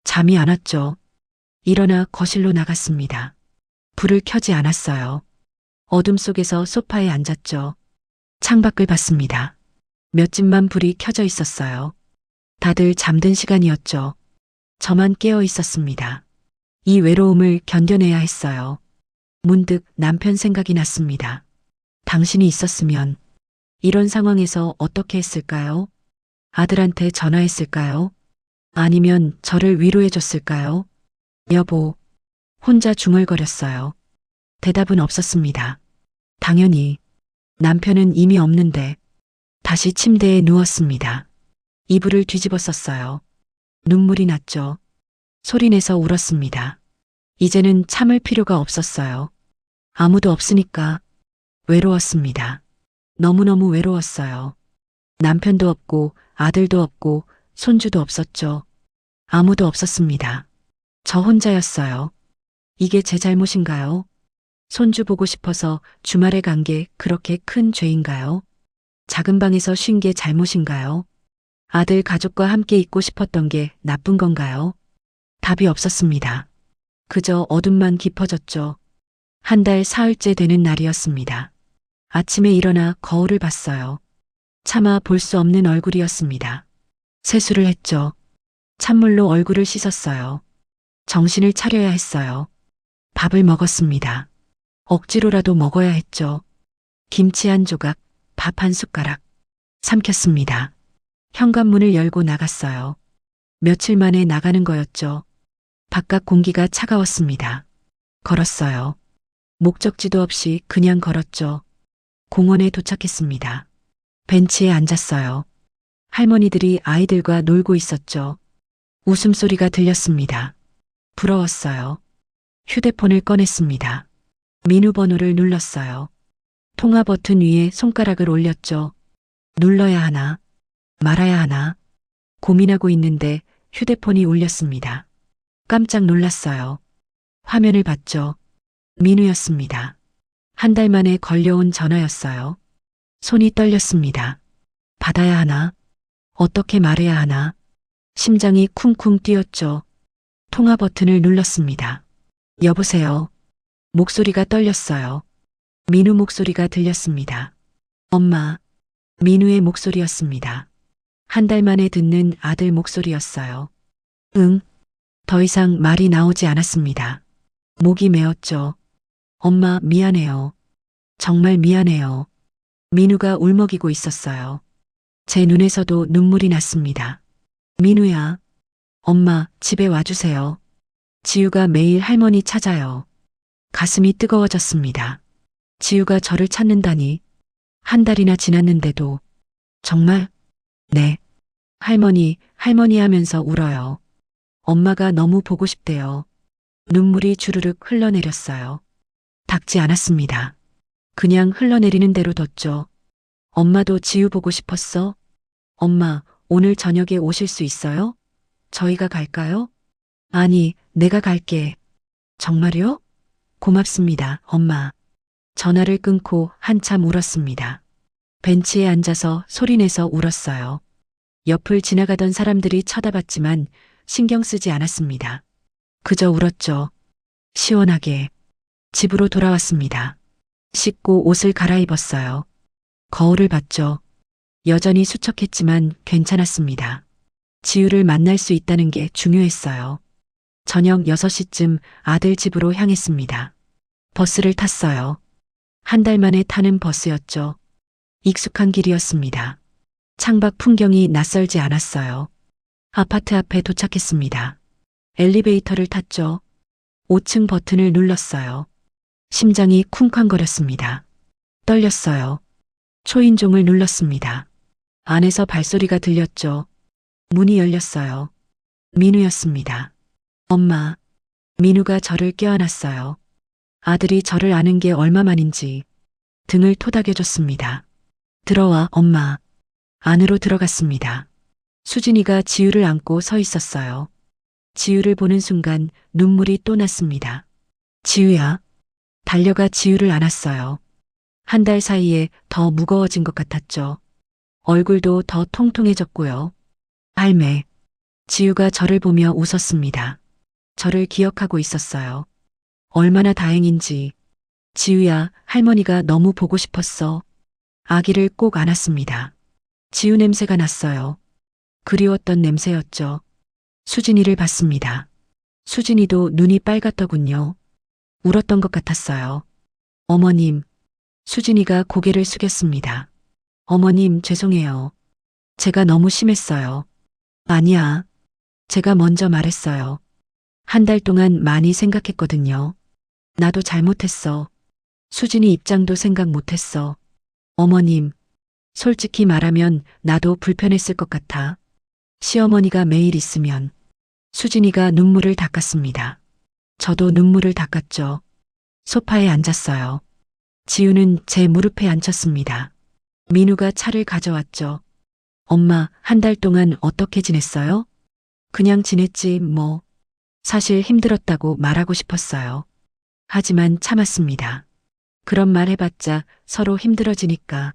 잠이 안 왔죠. 일어나 거실로 나갔습니다. 불을 켜지 않았어요. 어둠 속에서 소파에 앉았죠. 창밖을 봤습니다. 몇 집만 불이 켜져 있었어요. 다들 잠든 시간이었죠. 저만 깨어 있었습니다. 이 외로움을 견뎌내야 했어요. 문득 남편 생각이 났습니다. 당신이 있었으면 이런 상황에서 어떻게 했을까요? 아들한테 전화했을까요? 아니면 저를 위로해 줬을까요? 여보, 혼자 중얼거렸어요. 대답은 없었습니다. 당연히 남편은 이미 없는데 다시 침대에 누웠습니다. 이불을 뒤집어 썼어요. 눈물이 났죠. 소리내서 울었습니다. 이제는 참을 필요가 없었어요. 아무도 없으니까 외로웠습니다. 너무너무 외로웠어요. 남편도 없고 아들도 없고 손주도 없었죠. 아무도 없었습니다. 저 혼자였어요. 이게 제 잘못인가요? 손주 보고 싶어서 주말에 간 게 그렇게 큰 죄인가요? 작은 방에서 쉰 게 잘못인가요? 아들 가족과 함께 있고 싶었던 게 나쁜 건가요? 답이 없었습니다. 그저 어둠만 깊어졌죠. 한 달 사흘째 되는 날이었습니다. 아침에 일어나 거울을 봤어요. 차마 볼 수 없는 얼굴이었습니다. 세수를 했죠. 찬물로 얼굴을 씻었어요. 정신을 차려야 했어요. 밥을 먹었습니다. 억지로라도 먹어야 했죠. 김치 한 조각, 밥 한 숟가락. 삼켰습니다. 현관문을 열고 나갔어요. 며칠 만에 나가는 거였죠. 바깥 공기가 차가웠습니다. 걸었어요. 목적지도 없이 그냥 걸었죠. 공원에 도착했습니다. 벤치에 앉았어요. 할머니들이 아이들과 놀고 있었죠. 웃음소리가 들렸습니다. 부러웠어요. 휴대폰을 꺼냈습니다. 민우 번호를 눌렀어요. 통화 버튼 위에 손가락을 올렸죠. 눌러야 하나, 말아야 하나, 고민하고 있는데 휴대폰이 울렸습니다. 깜짝 놀랐어요. 화면을 봤죠. 민우였습니다. 한 달 만에 걸려온 전화였어요. 손이 떨렸습니다. 받아야 하나? 어떻게 말해야 하나? 심장이 쿵쿵 뛰었죠. 통화 버튼을 눌렀습니다. 여보세요. 목소리가 떨렸어요. 민우 목소리가 들렸습니다. 엄마. 민우의 목소리였습니다. 한 달 만에 듣는 아들 목소리였어요. 응. 더 이상 말이 나오지 않았습니다. 목이 메었죠. 엄마 미안해요. 정말 미안해요. 민우가 울먹이고 있었어요. 제 눈에서도 눈물이 났습니다. 민우야. 엄마 집에 와주세요. 지우가 매일 할머니 찾아요. 가슴이 뜨거워졌습니다. 지우가 저를 찾는다니. 한 달이나 지났는데도. 정말? 네. 할머니, 할머니 하면서 울어요. 엄마가 너무 보고 싶대요. 눈물이 주르륵 흘러내렸어요. 닦지 않았습니다. 그냥 흘러내리는 대로 뒀죠. 엄마도 지우 보고 싶었어? 엄마, 오늘 저녁에 오실 수 있어요? 저희가 갈까요? 아니, 내가 갈게. 정말요? 고맙습니다, 엄마. 전화를 끊고 한참 울었습니다. 벤치에 앉아서 소리내서 울었어요. 옆을 지나가던 사람들이 쳐다봤지만 신경 쓰지 않았습니다. 그저 울었죠. 시원하게. 집으로 돌아왔습니다. 씻고 옷을 갈아입었어요. 거울을 봤죠. 여전히 수척했지만 괜찮았습니다. 지우를 만날 수 있다는 게 중요했어요. 저녁 6시쯤 아들 집으로 향했습니다. 버스를 탔어요. 한 달 만에 타는 버스였죠. 익숙한 길이었습니다. 창밖 풍경이 낯설지 않았어요. 아파트 앞에 도착했습니다. 엘리베이터를 탔죠. 5층 버튼을 눌렀어요. 심장이 쿵쾅거렸습니다. 떨렸어요. 초인종을 눌렀습니다. 안에서 발소리가 들렸죠. 문이 열렸어요. 민우였습니다. 엄마. 민우가 저를 껴안았어요. 아들이 저를 아는 게 얼마만인지 등을 토닥여줬습니다. 들어와, 엄마. 안으로 들어갔습니다. 수진이가 지우를 안고 서 있었어요. 지우를 보는 순간 눈물이 또 났습니다. 지우야. 달려가 지우를 안았어요. 한 달 사이에 더 무거워진 것 같았죠. 얼굴도 더 통통해졌고요. 할매. 지우가 저를 보며 웃었습니다. 저를 기억하고 있었어요. 얼마나 다행인지. 지우야, 할머니가 너무 보고 싶었어. 아기를 꼭 안았습니다. 지우 냄새가 났어요. 그리웠던 냄새였죠. 수진이를 봤습니다. 수진이도 눈이 빨갛더군요. 울었던 것 같았어요. 어머님, 수진이가 고개를 숙였습니다. 어머님, 죄송해요. 제가 너무 심했어요. 아니야. 제가 먼저 말했어요. 한 달 동안 많이 생각했거든요. 나도 잘못했어. 수진이 입장도 생각 못했어. 어머님, 솔직히 말하면 나도 불편했을 것 같아. 시어머니가 매일 있으면. 수진이가 눈물을 닦았습니다. 저도 눈물을 닦았죠. 소파에 앉았어요. 지우는 제 무릎에 앉혔습니다. 민우가 차를 가져왔죠. 엄마, 한 달 동안 어떻게 지냈어요? 그냥 지냈지, 뭐. 사실 힘들었다고 말하고 싶었어요. 하지만 참았습니다. 그런 말 해봤자 서로 힘들어지니까.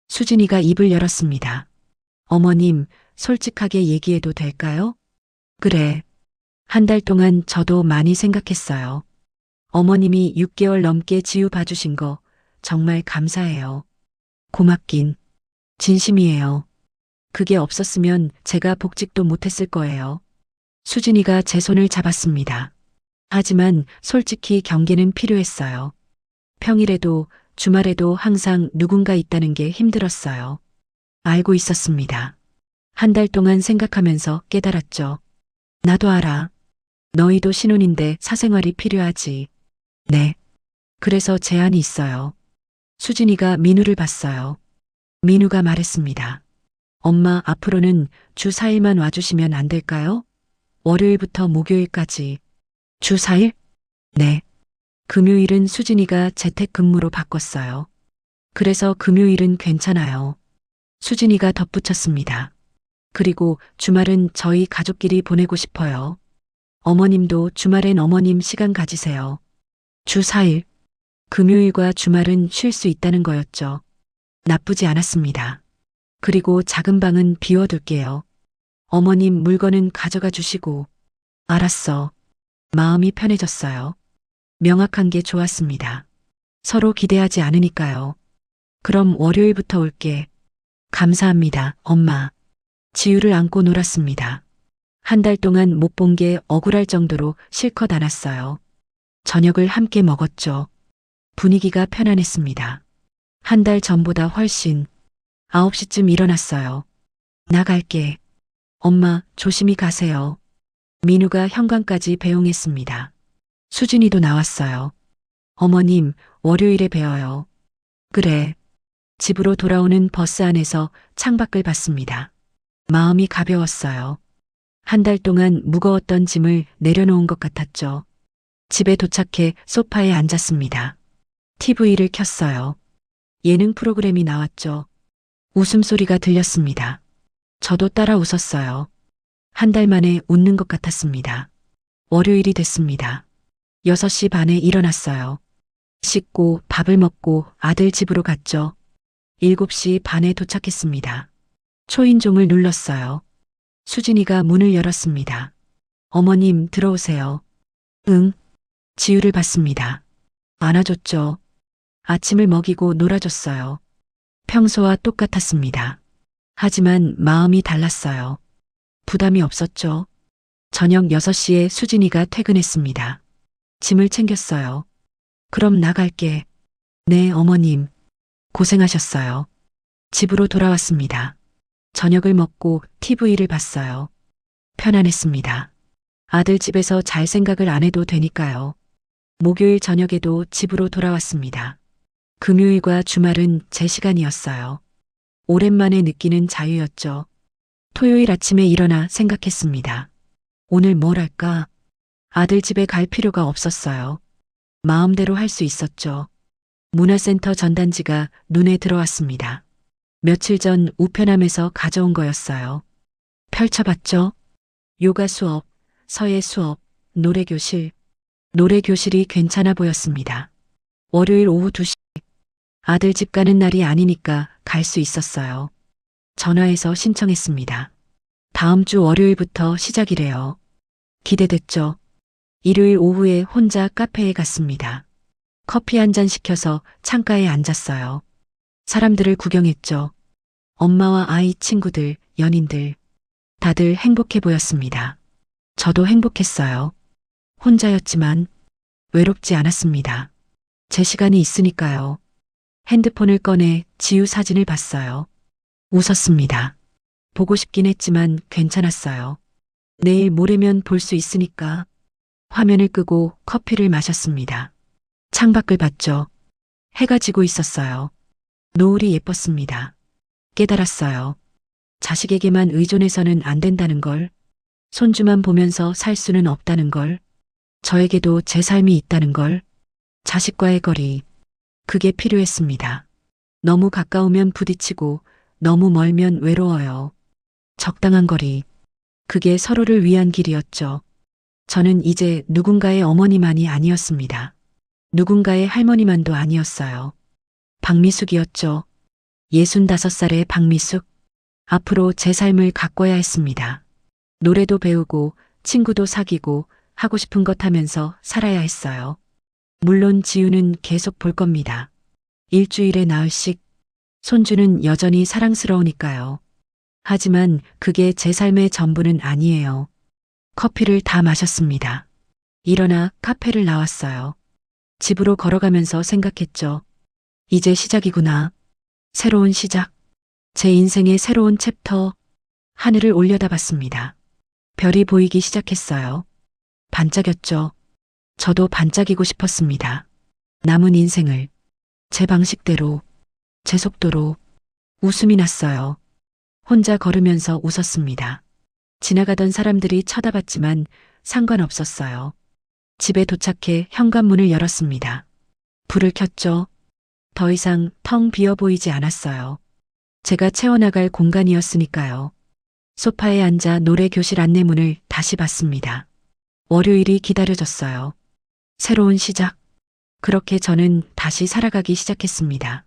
수진이가 입을 열었습니다. 어머님, 솔직하게 얘기해도 될까요? 그래. 한 달 동안 저도 많이 생각했어요. 어머님이 6개월 넘게 지우 봐주신 거 정말 감사해요. 고맙긴. 진심이에요. 그게 없었으면 제가 복직도 못했을 거예요. 수진이가 제 손을 잡았습니다. 하지만 솔직히 경계는 필요했어요. 평일에도 주말에도 항상 누군가 있다는 게 힘들었어요. 알고 있었습니다. 한 달 동안 생각하면서 깨달았죠. 나도 알아. 너희도 신혼인데 사생활이 필요하지. 네. 그래서 제안이 있어요. 수진이가 민우를 봤어요. 민우가 말했습니다. 엄마, 앞으로는 주 4일만 와주시면 안 될까요? 월요일부터 목요일까지. 주 4일? 네. 금요일은 수진이가 재택근무로 바꿨어요. 그래서 금요일은 괜찮아요. 수진이가 덧붙였습니다. 그리고 주말은 저희 가족끼리 보내고 싶어요. 어머님도 주말엔 어머님 시간 가지세요. 주 4일. 금요일과 주말은 쉴 수 있다는 거였죠. 나쁘지 않았습니다. 그리고 작은 방은 비워둘게요. 어머님 물건은 가져가 주시고. 알았어. 마음이 편해졌어요. 명확한 게 좋았습니다. 서로 기대하지 않으니까요. 그럼 월요일부터 올게. 감사합니다, 엄마. 지우를 안고 놀았습니다. 한 달 동안 못 본 게 억울할 정도로 실컷 안았어요. 저녁을 함께 먹었죠. 분위기가 편안했습니다. 한 달 전보다 훨씬. 9시쯤 일어났어요. 나갈게. 엄마, 조심히 가세요. 민우가 현관까지 배웅했습니다. 수진이도 나왔어요. 어머님, 월요일에 뵈어요. 그래. 집으로 돌아오는 버스 안에서 창밖을 봤습니다. 마음이 가벼웠어요. 한 달 동안 무거웠던 짐을 내려놓은 것 같았죠. 집에 도착해 소파에 앉았습니다. TV를 켰어요. 예능 프로그램이 나왔죠. 웃음소리가 들렸습니다. 저도 따라 웃었어요. 한 달 만에 웃는 것 같았습니다. 월요일이 됐습니다. 6시 반에 일어났어요. 씻고 밥을 먹고 아들 집으로 갔죠. 7시 반에 도착했습니다. 초인종을 눌렀어요. 수진이가 문을 열었습니다. 어머님, 들어오세요. 응. 지우를 봤습니다. 안아줬죠. 아침을 먹이고 놀아줬어요. 평소와 똑같았습니다. 하지만 마음이 달랐어요. 부담이 없었죠. 저녁 6시에 수진이가 퇴근했습니다. 짐을 챙겼어요. 그럼 나갈게. 네, 어머님. 고생하셨어요. 집으로 돌아왔습니다. 저녁을 먹고 TV를 봤어요. 편안했습니다. 아들 집에서 잘 생각을 안 해도 되니까요. 목요일 저녁에도 집으로 돌아왔습니다. 금요일과 주말은 제 시간이었어요. 오랜만에 느끼는 자유였죠. 토요일 아침에 일어나 생각했습니다. 오늘 뭘 할까? 아들 집에 갈 필요가 없었어요. 마음대로 할 수 있었죠. 문화센터 전단지가 눈에 들어왔습니다. 며칠 전 우편함에서 가져온 거였어요. 펼쳐봤죠. 요가 수업, 서예 수업, 노래교실. 노래교실이 괜찮아 보였습니다. 월요일 오후 2시. 아들 집 가는 날이 아니니까 갈 수 있었어요. 전화해서 신청했습니다. 다음 주 월요일부터 시작이래요. 기대됐죠. 일요일 오후에 혼자 카페에 갔습니다. 커피 한 잔 시켜서 창가에 앉았어요. 사람들을 구경했죠. 엄마와 아이, 친구들, 연인들, 다들 행복해 보였습니다. 저도 행복했어요. 혼자였지만 외롭지 않았습니다. 제 시간이 있으니까요. 핸드폰을 꺼내 지우 사진을 봤어요. 웃었습니다. 보고 싶긴 했지만 괜찮았어요. 내일 모레면 볼 수 있으니까. 화면을 끄고 커피를 마셨습니다. 창밖을 봤죠. 해가 지고 있었어요. 노을이 예뻤습니다. 깨달았어요. 자식에게만 의존해서는 안 된다는 걸, 손주만 보면서 살 수는 없다는 걸, 저에게도 제 삶이 있다는 걸, 자식과의 거리, 그게 필요했습니다. 너무 가까우면 부딪히고 너무 멀면 외로워요. 적당한 거리, 그게 서로를 위한 길이었죠. 저는 이제 누군가의 어머니만이 아니었습니다. 누군가의 할머니만도 아니었어요. 박미숙이었죠. 65살의 박미숙. 앞으로 제 삶을 가꿔야 했습니다. 노래도 배우고 친구도 사귀고 하고 싶은 것 하면서 살아야 했어요. 물론 지우는 계속 볼 겁니다. 일주일에 나흘씩. 손주는 여전히 사랑스러우니까요. 하지만 그게 제 삶의 전부는 아니에요. 커피를 다 마셨습니다. 일어나 카페를 나왔어요. 집으로 걸어가면서 생각했죠. 이제 시작이구나. 새로운 시작. 제 인생의 새로운 챕터. 하늘을 올려다봤습니다. 별이 보이기 시작했어요. 반짝였죠. 저도 반짝이고 싶었습니다. 남은 인생을 제 방식대로, 제 속도로. 웃음이 났어요. 혼자 걸으면서 웃었습니다. 지나가던 사람들이 쳐다봤지만 상관없었어요. 집에 도착해 현관문을 열었습니다. 불을 켰죠. 더 이상 텅 비어 보이지 않았어요. 제가 채워나갈 공간이었으니까요. 소파에 앉아 노래 교실 안내문을 다시 봤습니다. 월요일이 기다려졌어요. 새로운 시작. 그렇게 저는 다시 살아가기 시작했습니다.